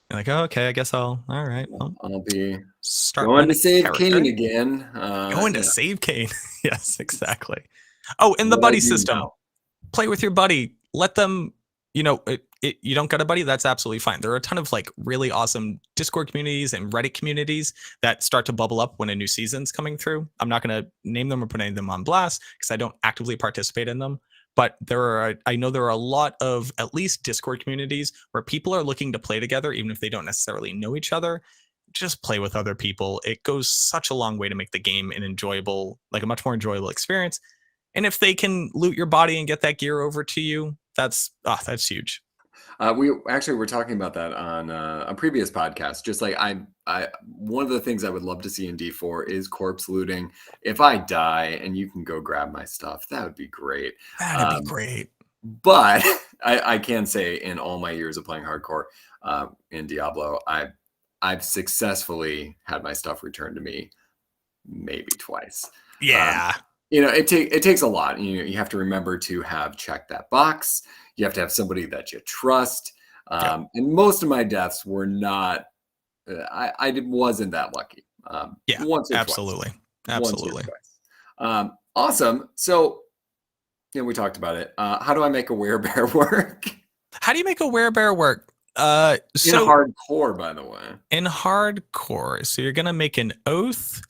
You're like, oh, okay, I guess all right. Well, I'll be going to save Kane again. Going to save Kane. Yes, exactly. Oh, and the buddy system. Play with your buddy. Let them, you don't got a buddy, that's absolutely fine. There are a ton of like really awesome Discord communities and Reddit communities that start to bubble up when a new season's coming through. I'm not going to name them or put any of them on blast because I don't actively participate in them. But I know there are a lot of at least Discord communities where people are looking to play together, even if they don't necessarily know each other. Just play with other people. It goes such a long way to make the game a much more enjoyable experience. And if they can loot your body and get that gear over to you, that's huge. We actually were talking about that on a previous podcast. Just like one of the things I would love to see in D4 is corpse looting. If I die and you can go grab my stuff, that would be great. That'd be great. But I can say in all my years of playing hardcore in Diablo, I've successfully had my stuff returned to me maybe twice. Yeah. It takes a lot. You have to remember to have checked that box. You have to have somebody that you trust. And most of my deaths were not. I wasn't that lucky. Once or absolutely, twice. absolutely. Once or twice. Awesome. So, we talked about it. How do I make a werebear work? How do you make a werebear work? In hardcore, by the way. In hardcore, so you're gonna make an oath.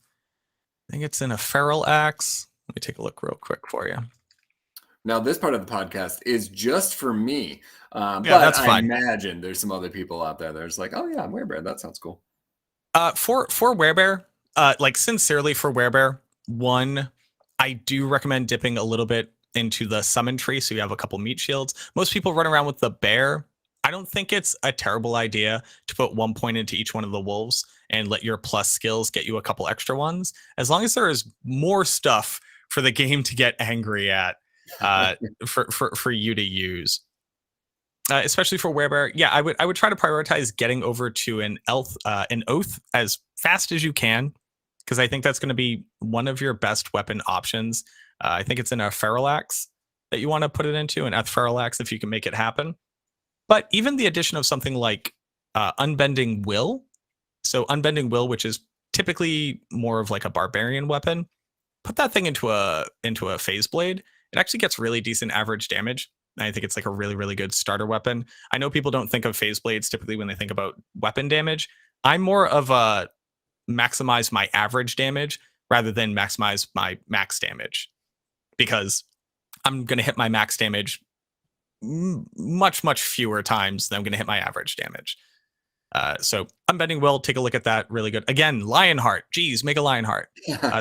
I think it's in a feral axe. Let me take a look real quick for you. Now, this part of the podcast is just for me. But that's fine. I imagine there's some other people out there that's like, oh yeah, werebear, that sounds cool. For werebear, sincerely for werebear, one, I do recommend dipping a little bit into the summon tree so you have a couple meat shields. Most people run around with the bear. I don't think it's a terrible idea to put 1 point into each one of the wolves and let your plus skills get you a couple extra ones. As long as there is more stuff for the game to get angry at for you to use. Especially for werebear, I would try to prioritize getting over to an oath as fast as you can, because I think that's going to be one of your best weapon options. I think it's in a feral axe that you want to put it into, an feral axe if you can make it happen. But even the addition of something like Unbending Will, so Unbending Will, which is typically more of like a barbarian weapon, put that thing into a phase blade. It actually gets really decent average damage. I think it's like a really, really good starter weapon. I know people don't think of phase blades typically when they think about weapon damage. I'm more of a maximize my average damage rather than maximize my max damage, because I'm going to hit my max damage much, much fewer times than I'm going to hit my average damage. So Unbending Will, take a look at that. Really good. Again, Lionheart. Geez, make a Lionheart.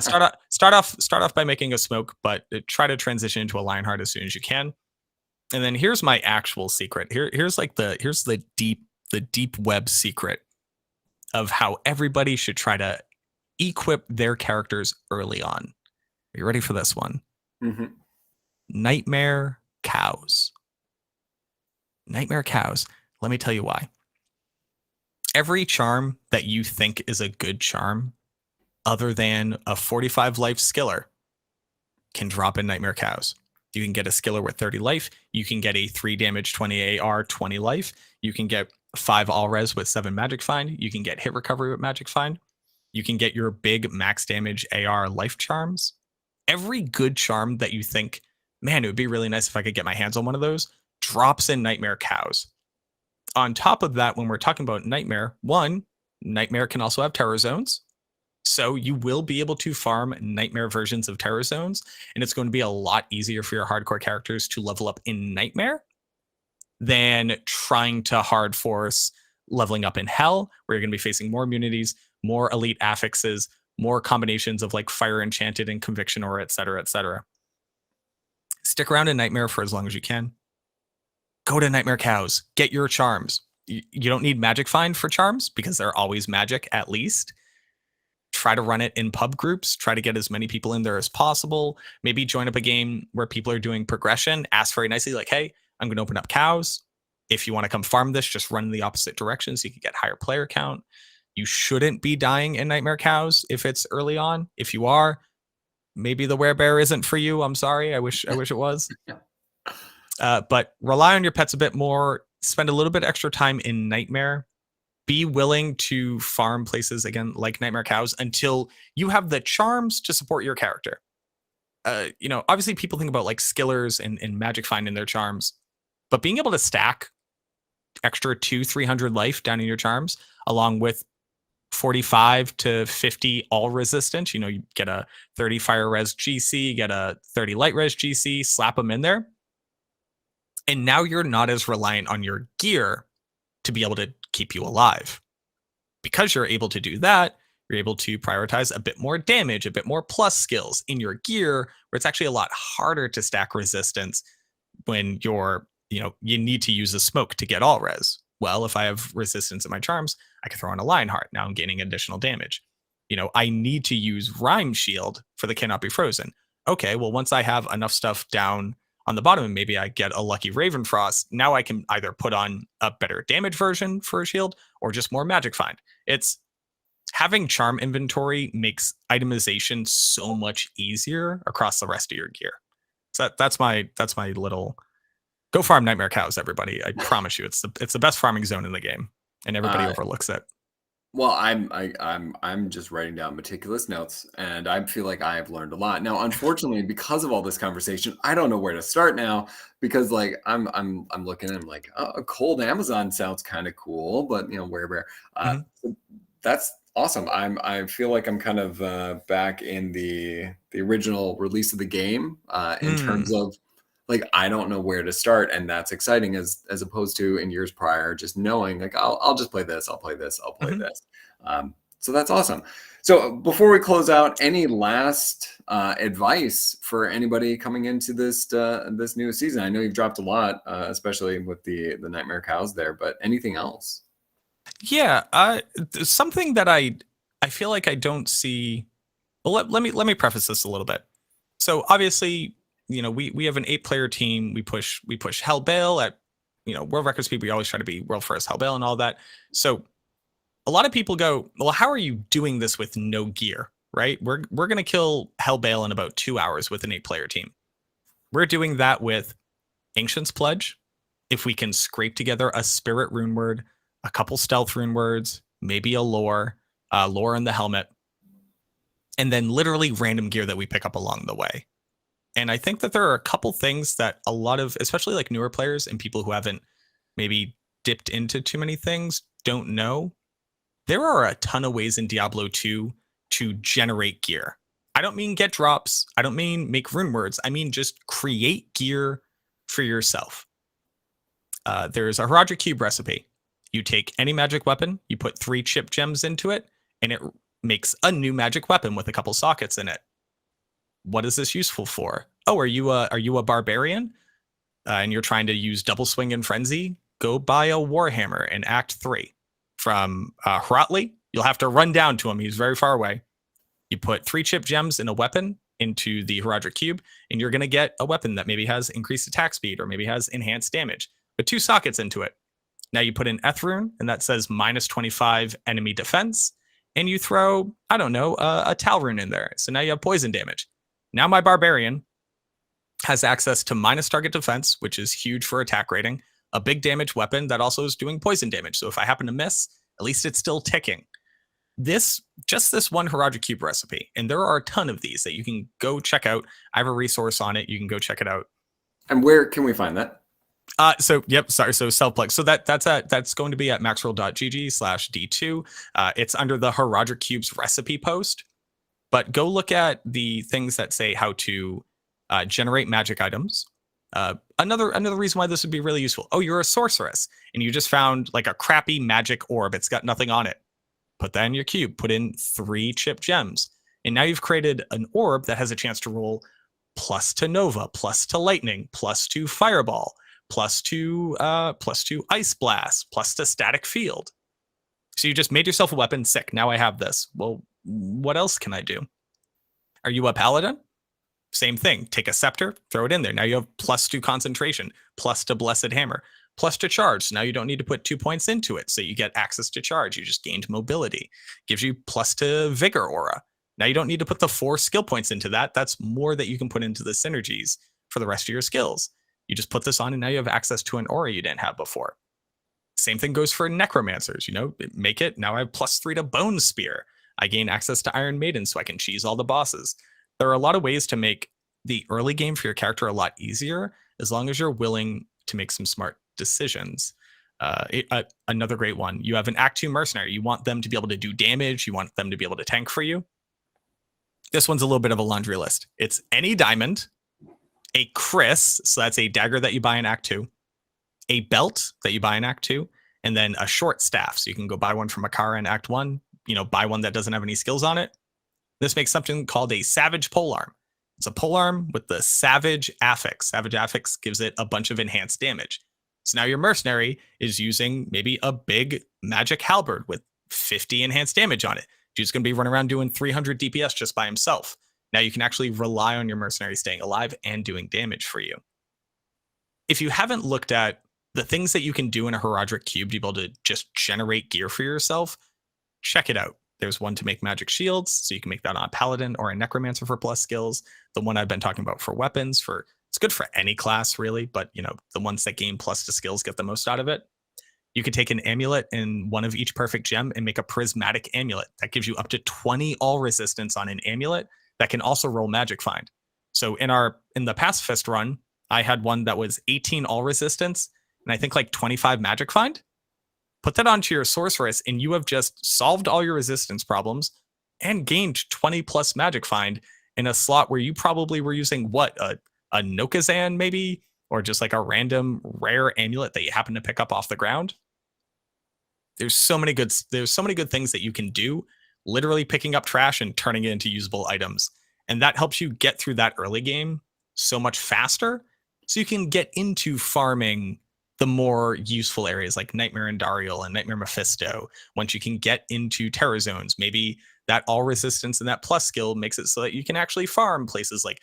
Start off by making a smoke, but try to transition into a Lionheart as soon as you can. And then here's my actual secret. Here's the deep the deep web secret of how everybody should try to equip their characters early on. Are you ready for this one? Mm-hmm. Nightmare cows. Nightmare cows. Let me tell you why. Every charm that you think is a good charm, other than a 45 life skiller, can drop in Nightmare cows. You can get a skiller with 30 life. You can get a 3 damage, 20 AR, 20 life. You can get 5 all res with 7 magic find. You can get hit recovery with magic find. You can get your big max damage AR life charms. Every good charm that you think, man, it would be really nice if I could get my hands on one of those, drops in Nightmare cows. On top of that, when we're talking about Nightmare, one, Nightmare can also have terror zones. So you will be able to farm Nightmare versions of terror zones, and it's going to be a lot easier for your hardcore characters to level up in Nightmare than trying to hard force leveling up in Hell, where you're going to be facing more immunities, more elite affixes, more combinations of like Fire Enchanted and Conviction Aura, et cetera, et cetera. Stick around in Nightmare for as long as you can. Go to Nightmare cows. Get your charms. You don't need magic find for charms because they're always magic at least. Try to run it in pub groups. Try to get as many people in there as possible. Maybe join up a game where people are doing progression. Ask very nicely, like, hey, I'm going to open up cows. If you want to come farm this, just run in the opposite direction so you can get higher player count. You shouldn't be dying in Nightmare cows if it's early on. If you are, maybe the werebear isn't for you. I'm sorry. I wish it was. But rely on your pets a bit more. Spend a little bit extra time in Nightmare. Be willing to farm places, again, like Nightmare cows, until you have the charms to support your character. Obviously people think about like skillers and magic find in their charms, but being able to stack extra 200-300 life down in your charms, along with 45 to 50 all resistant, you get a 30 fire res GC, get a 30 light res GC, slap them in there. And now you're not as reliant on your gear to be able to keep you alive. Because you're able to do that, you're able to prioritize a bit more damage, a bit more plus skills in your gear, where it's actually a lot harder to stack resistance when you need to use a smoke to get all res. Well, if I have resistance in my charms, I can throw on a Lionheart. Now I'm gaining additional damage. I need to use Rhyme Shield for the Cannot Be Frozen. Okay, well, once I have enough stuff down on the bottom, and maybe I get a lucky Ravenfrost, now I can either put on a better damage version for a shield or just more magic find. It's having charm inventory makes itemization so much easier across the rest of your gear. So that's my little go farm Nightmare cows, everybody. I promise you, it's the best farming zone in the game, and everybody overlooks it. Well, I'm just writing down meticulous notes, and I feel like I have learned a lot. Now, unfortunately, because of all this conversation, I don't know where to start now, because like I'm looking and I'm like, oh, cold Amazon sounds kind of cool, but where that's awesome. I feel like I'm kind of back in the original release of the game in terms of like, I don't know where to start, and that's exciting as opposed to in years prior, just knowing like, I'll just play this, I'll play this, I'll play this. So that's awesome. So before we close out, any last advice for anybody coming into this new season? I know you've dropped a lot, especially with the Nightmare cows there, but anything else? Yeah, something that I feel like I don't see. Well, let me preface this a little bit. So obviously, we have an 8-player team. We push Hellbale at world record speed. We always try to be world first Hellbale and all that. So a lot of people go, well, how are you doing this with no gear? Right? We're gonna kill Hellbale in about 2 hours with an 8-player team. We're doing that with Ancient's Pledge. If we can scrape together a Spirit rune word, a couple stealth rune words, maybe a lore in the helmet, and then literally random gear that we pick up along the way. And I think that there are a couple things that a lot of, especially like newer players and people who haven't maybe dipped into too many things, don't know. There are a ton of ways in Diablo 2 to generate gear. I don't mean get drops. I don't mean make rune words. I mean just create gear for yourself. There's a Herodric Cube recipe. You take any magic weapon, you put 3 chip gems into it, and it makes a new magic weapon with a couple sockets in it. What is this useful for? Oh, are you a barbarian? And you're trying to use double swing and frenzy? go buy a Warhammer in Act 3 from Hrotley. You'll have to run down to him. He's very far away. You put 3 chip gems in a weapon into the Heraldric Cube, and you're going to get a weapon that maybe has increased attack speed or maybe has enhanced damage. Put 2 sockets into it. Now you put an Eth rune, and that says minus 25 enemy defense. And you throw, I don't know, a Tal rune in there. So now you have poison damage. Now my Barbarian has access to minus target defense, which is huge for attack rating, a big damage weapon that also is doing poison damage. So if I happen to miss, at least it's still ticking. This one Heraldric Cube recipe, and there are a ton of these that you can go check out. I have a resource on it. You can go check it out. And where can we find that? So self-plug. So that's going to be at maxroll.gg/D2. It's under the Heraldric Cube's recipe post. But go look at the things that say how to generate magic items. Another reason why this would be really useful. Oh, you're a sorceress and you just found like a crappy magic orb. It's got nothing on it. Put that in your cube. Put in 3 chip gems. And now you've created an orb that has a chance to roll +2 Nova, +2 Lightning, +2 Fireball, +2 Ice Blast, +2 Static Field. So you just made yourself a weapon. Sick. Now I have this. Well, what else can I do? Are you a paladin? Same thing. Take a scepter, throw it in there. Now you have +2 concentration, +2 blessed hammer, +2 charge. So now you don't need to put 2 points into it. So you get access to charge. You just gained mobility. Gives you +2 vigor aura. Now you don't need to put the 4 skill points into that. That's more that you can put into the synergies for the rest of your skills. You just put this on and now you have access to an aura you didn't have before. Same thing goes for necromancers. Make it. Now I have +3 to bone spear. I gain access to Iron Maiden so I can cheese all the bosses. There are a lot of ways to make the early game for your character a lot easier as long as you're willing to make some smart decisions. Another great one. You have an Act 2 mercenary. You want them to be able to do damage. You want them to be able to tank for you. This one's a little bit of a laundry list. It's any diamond, a Chris, so that's a dagger that you buy in Act 2, a belt that you buy in Act 2, and then a short staff. So you can go buy one from Akara in Act 1, buy one that doesn't have any skills on it. This makes something called a Savage Polearm. It's a polearm with the Savage Affix. Savage Affix gives it a bunch of enhanced damage. So now your mercenary is using maybe a big magic halberd with 50 enhanced damage on it. Dude's going to be running around doing 300 DPS just by himself. Now you can actually rely on your mercenary staying alive and doing damage for you. If you haven't looked at the things that you can do in a Heraldric Cube to be able to just generate gear for yourself, check it out. There's one to make magic shields, so you can make that on a paladin or a necromancer for plus skills. The one I've been talking about for weapons, it's good for any class really, but the ones that gain plus to skills get the most out of it. You could take an amulet in one of each perfect gem and make a prismatic amulet. That gives you up to 20 all resistance on an amulet that can also roll magic find. So in the Pacifist run, I had one that was 18 all resistance and I think like 25 magic find. Put that onto your sorceress and you have just solved all your resistance problems and gained 20 plus magic find in a slot where you probably were using a Nokazan maybe, or just like a random rare amulet that you happen to pick up off the ground. There's so many good things that you can do, literally picking up trash and turning it into usable items. And that helps you get through that early game so much faster so you can get into farming the more useful areas like Nightmare Andariel and Nightmare Mephisto. Once you can get into Terror Zones, maybe that all resistance and that plus skill makes it so that you can actually farm places like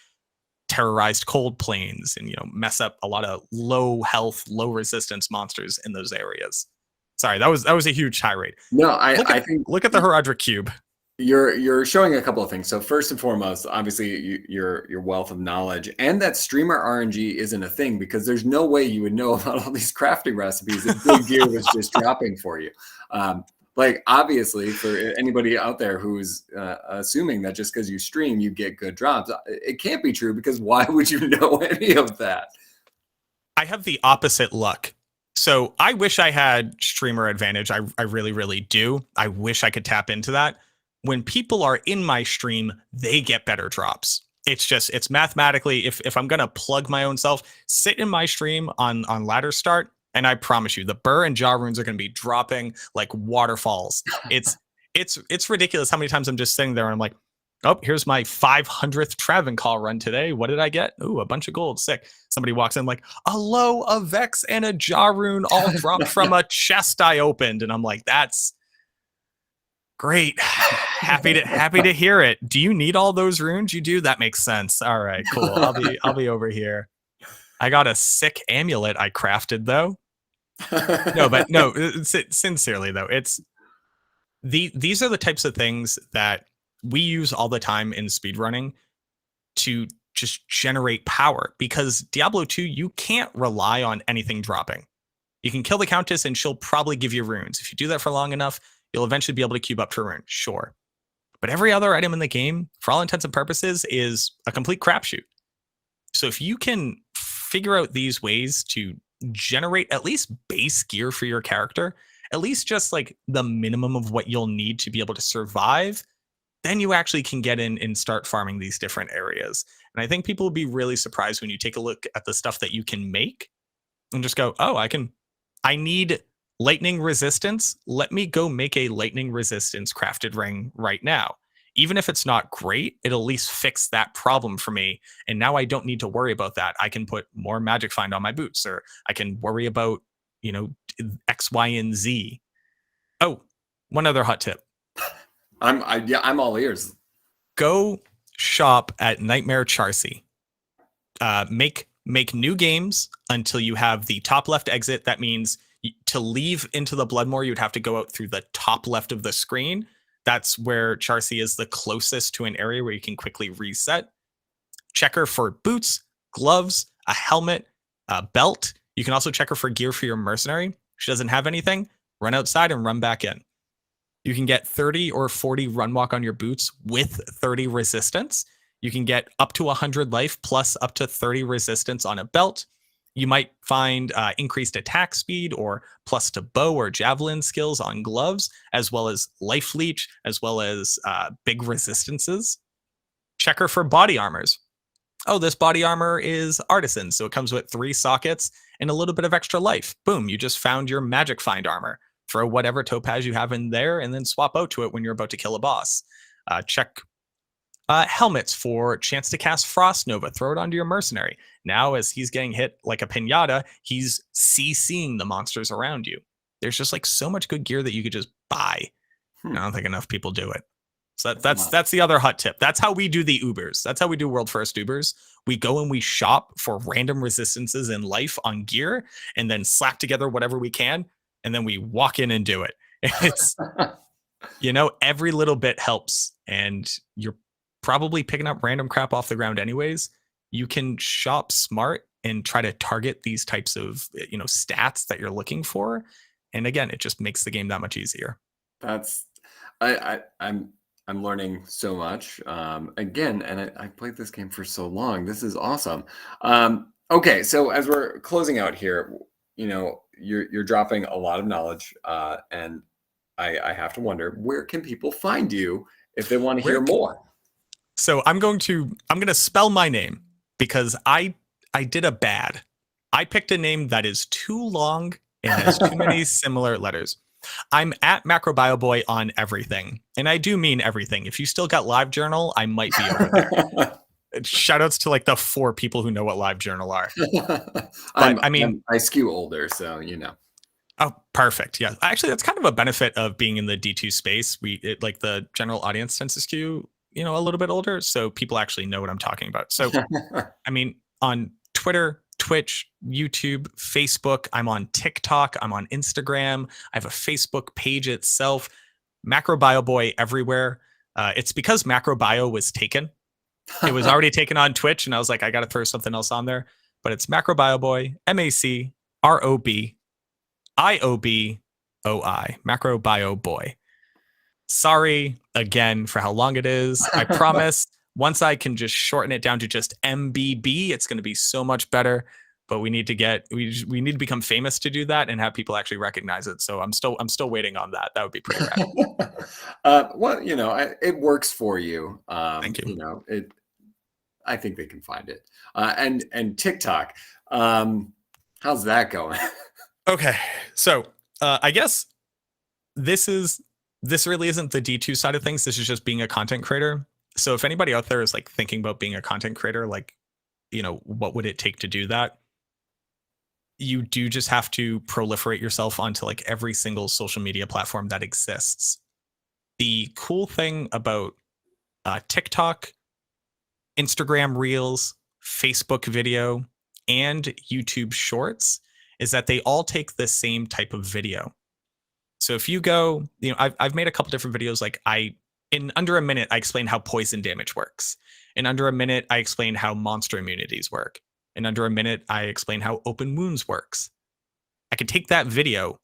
Terrorized Cold Plains and mess up a lot of low health, low resistance monsters in those areas. Sorry, that was a huge tirade. No, I think look at the Heraldric Cube. You're showing a couple of things. So first and foremost, obviously your wealth of knowledge and that streamer RNG isn't a thing because there's no way you would know about all these crafting recipes if Big Gear was just dropping for you. Obviously for anybody out there who's assuming that just because you stream, you get good drops, it can't be true because why would you know any of that? I have the opposite luck. So I wish I had streamer advantage. I really, really do. I wish I could tap into that. When people are in my stream, they get better drops. It's mathematically, if I'm going to plug my own self, sit in my stream on ladder start, and I promise you, the Burr and Jaw runes are going to be dropping like waterfalls. It's ridiculous how many times I'm just sitting there and I'm like, Oh, here's my 500th Travancore run today. What did I get? Ooh, a bunch of gold. Sick. Somebody walks in like, a low, a Vex, and a Jarun all dropped from a chest I opened. And I'm like, that's great. happy to hear it. Do you need all those runes? You do? That makes sense. All right, cool. I'll be over here. I got a sick amulet I crafted though. No, sincerely though, it's these are the types of things that we use all the time in speedrunning to just generate power, because Diablo 2, you can't rely on anything dropping. You can kill the Countess and she'll probably give you runes. If you do that for long enough, you'll eventually be able to cube up to a rune, sure. But every other item in the game, for all intents and purposes, is a complete crapshoot. So if you can figure out these ways to generate at least base gear for your character, at least just like the minimum of what you'll need to be able to survive, then you actually can get in and start farming these different areas. And I think people will be really surprised when you take a look at the stuff that you can make and just go, oh, I need lightning resistance. Let me go make a lightning resistance crafted ring right now. Even if it's not great, it'll at least fix that problem for me. And now I don't need to worry about that. I can put more magic find on my boots, or I can worry about, X, Y, and Z. Oh, one other hot tip. I'm all ears. Go shop at Nightmare Charcy. Make new games until you have the top left exit. That means to leave into the Bloodmoor, you'd have to go out through the top left of the screen. That's where Charcy is the closest to an area where you can quickly reset. Check her for boots, gloves, a helmet, a belt. You can also check her for gear for your mercenary. If she doesn't have anything, run outside and run back in. You can get 30 or 40 run walk on your boots with 30 resistance. You can get up to 100 life plus up to 30 resistance on a belt. You might find increased attack speed or plus to bow or javelin skills on gloves, as well as life leech, as well as big resistances. Check her for body armors. Oh, this body armor is artisan, so it comes with 3 sockets and a little bit of extra life. Boom, you just found your magic find armor. Throw whatever topaz you have in there and then swap out to it when you're about to kill a boss. Check helmets for chance to cast Frost Nova. Throw it onto your mercenary. Now, as he's getting hit like a pinata, he's CCing the monsters around you. There's just like so much good gear that you could just buy. I don't think enough people do it. So that's the other hot tip. That's how we do the Ubers. That's how we do World First Ubers. We go and we shop for random resistances in life on gear and then slap together whatever we can. And then we walk in and do it. It's, every little bit helps. And you're probably picking up random crap off the ground anyways. You can shop smart and try to target these types of, stats that you're looking for. And again, it just makes the game that much easier. I'm learning so much. Again, and I played this game for so long. This is awesome. Okay, so as we're closing out here, you're dropping a lot of knowledge, and I have to wonder, where can people find you if they want to hear more? So I'm going to spell my name because I did a bad. I picked a name that is too long and has too many similar letters. I'm at MacroBioBoi on everything, and I do mean everything. If you still got LiveJournal, I might be over there. Shoutouts to like the 4 people who know what LiveJournal are. But I skew older, so Oh, perfect. Yeah, actually, that's kind of a benefit of being in the D2 space. Like the general audience tends to skew, a little bit older, so people actually know what I'm talking about. So, on Twitter, Twitch, YouTube, Facebook, I'm on TikTok, I'm on Instagram. I have a Facebook page itself. MacroBioBoi everywhere. It's because MacroBio was taken. It was already taken on Twitch, and I was like, I got to throw something else on there. But it's MacroBioBoi, MacroBioBoi, MacroBioBoi. Sorry again for how long it is. I promise once I can just shorten it down to just MBB, it's going to be so much better. But we need to become famous to do that and have people actually recognize it. So I'm still waiting on that. That would be pretty rad. Well, it works for you. Thank you. I think they can find it. And TikTok, how's that going? Okay, so I guess this really isn't the D2 side of things. This is just being a content creator. So if anybody out there is like thinking about being a content creator, like, what would it take to do that? You do just have to proliferate yourself onto like every single social media platform that exists. The cool thing about TikTok, Instagram Reels, Facebook video, and YouTube Shorts is that they all take the same type of video. So if you go, I've made a couple different videos. Like in under a minute, I explain how poison damage works. In under a minute, I explain how monster immunities work. In under a minute, I explain how open wounds works. I could take that video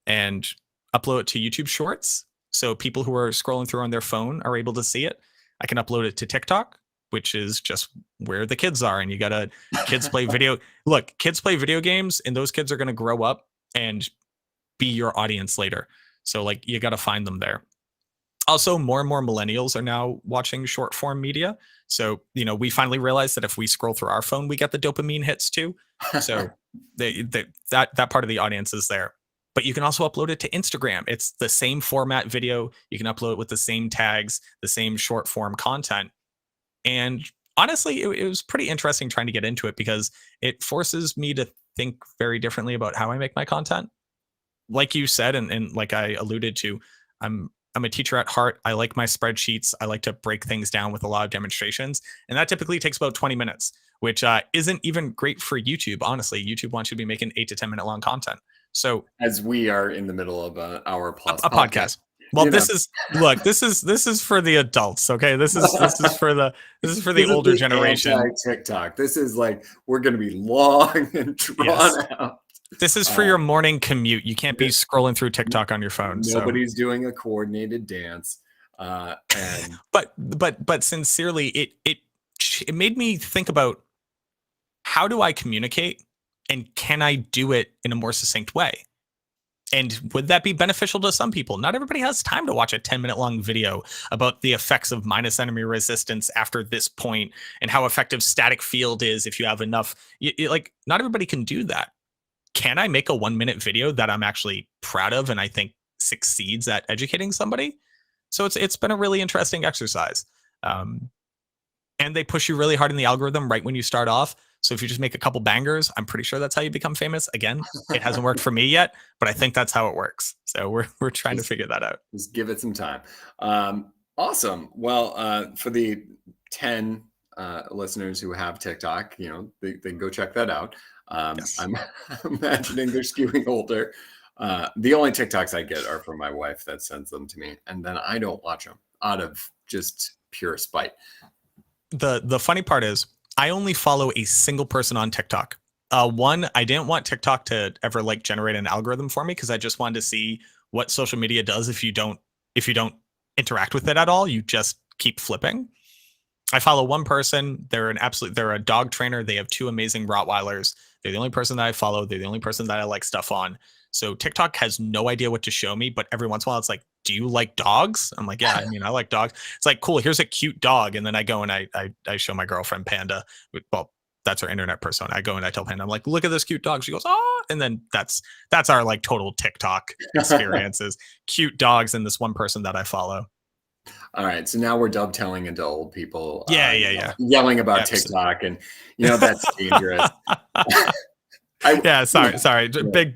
and upload it to YouTube Shorts, so people who are scrolling through on their phone are able to see it. I can upload it to TikTok, which is just where the kids are, and you gotta kids play video. Look, kids play video games, and those kids are gonna grow up and be your audience later. So like you gotta find them there. Also, more and more millennials are now watching short form media. So, we finally realized that if we scroll through our phone, we get the dopamine hits too. So that part of the audience is there. But you can also upload it to Instagram. It's the same format video. You can upload it with the same tags, the same short form content. And honestly, it was pretty interesting trying to get into it because it forces me to think very differently about how I make my content. Like you said, and like I alluded to, I'm a teacher at heart. I like my spreadsheets. I like to break things down with a lot of demonstrations. And that typically takes about 20 minutes, which isn't even great for YouTube. Honestly, YouTube wants you to be making 8 to 10 minute long content. So as we are in the middle of an hour plus a podcast. Well, this is for the adults. Okay. This is for the older generation. TikTok. This is like, we're going to be long and drawn out. This is for your morning commute. You can't be scrolling through TikTok on your phone. Nobody's doing a coordinated dance. And but sincerely, it made me think about, how do I communicate, and can I do it in a more succinct way? And would that be beneficial to some people? Not everybody has time to watch a 10-minute long video about the effects of minus enemy resistance after this point and how effective static field is if you have enough. Like, not everybody can do that. Can I make a 1-minute video that I'm actually proud of and I think succeeds at educating somebody? So it's been a really interesting exercise. And they push you really hard in the algorithm right when you start off. So if you just make a couple bangers, I'm pretty sure that's how you become famous. Again, it hasn't worked for me yet, but I think that's how it works. So we're trying to figure that out. Just give it some time. Awesome. Well, for the 10 listeners who have TikTok, they can go check that out. Yes. I'm imagining they're skewing older. The only TikToks I get are from my wife that sends them to me, and then I don't watch them out of just pure spite. The funny part is, I only follow a single person on TikTok. One, I didn't want TikTok to ever like generate an algorithm for me because I just wanted to see what social media does if you don't interact with it at all. You just keep flipping. I follow one person. They're a dog trainer. They have 2 amazing Rottweilers. They're the only person that I follow. They're the only person that I like stuff on. So TikTok has no idea what to show me, but every once in a while it's like, do you like dogs? I'm like, yeah, I like dogs. It's like, cool, here's a cute dog. And then I go and I show my girlfriend Panda. Well, that's her internet persona. I go and I tell Panda, I'm like, look at this cute dog. She goes, oh, and then that's our like total TikTok experiences. Cute dogs and this one person that I follow. All right, so now we're dovetailing into old people. Yeah. Yelling about TikTok, and that's dangerous. Sorry. Big,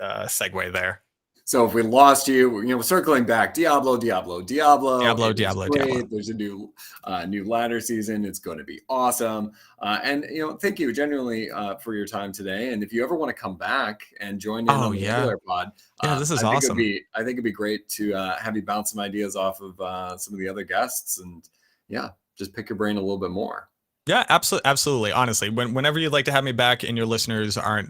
segue there. So if we lost you, circling back, Diablo. Great. There's a new ladder season. It's going to be awesome. And thank you genuinely for your time today. And if you ever want to come back and join in on the regular pod, this is awesome. I think it'd be great to have you bounce some ideas off of some of the other guests, and just pick your brain a little bit more. Yeah, absolutely. Honestly, whenever you'd like to have me back and your listeners are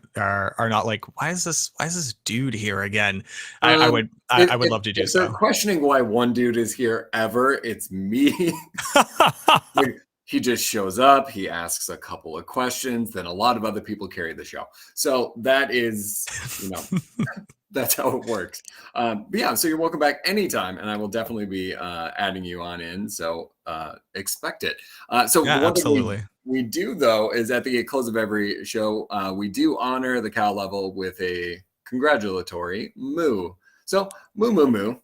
not like, why is this dude here again? I would love to do so. If they're questioning why one dude is here ever, it's me. He just shows up, he asks a couple of questions, then a lot of other people carry the show. So that is, that's how it works. So you're welcome back anytime, and I will definitely be adding you on in. So expect it. One thing we do, though, is at the close of every show, we do honor the cow level with a congratulatory moo. So moo, moo, moo.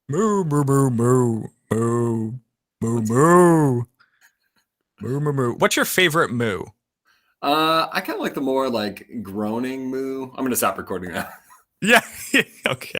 Moo, moo, moo, moo. Moo. Moo moo. Moo moo moo. What's your favorite moo? I kind of like the more like groaning moo. I'm gonna stop recording now. Yeah. Okay.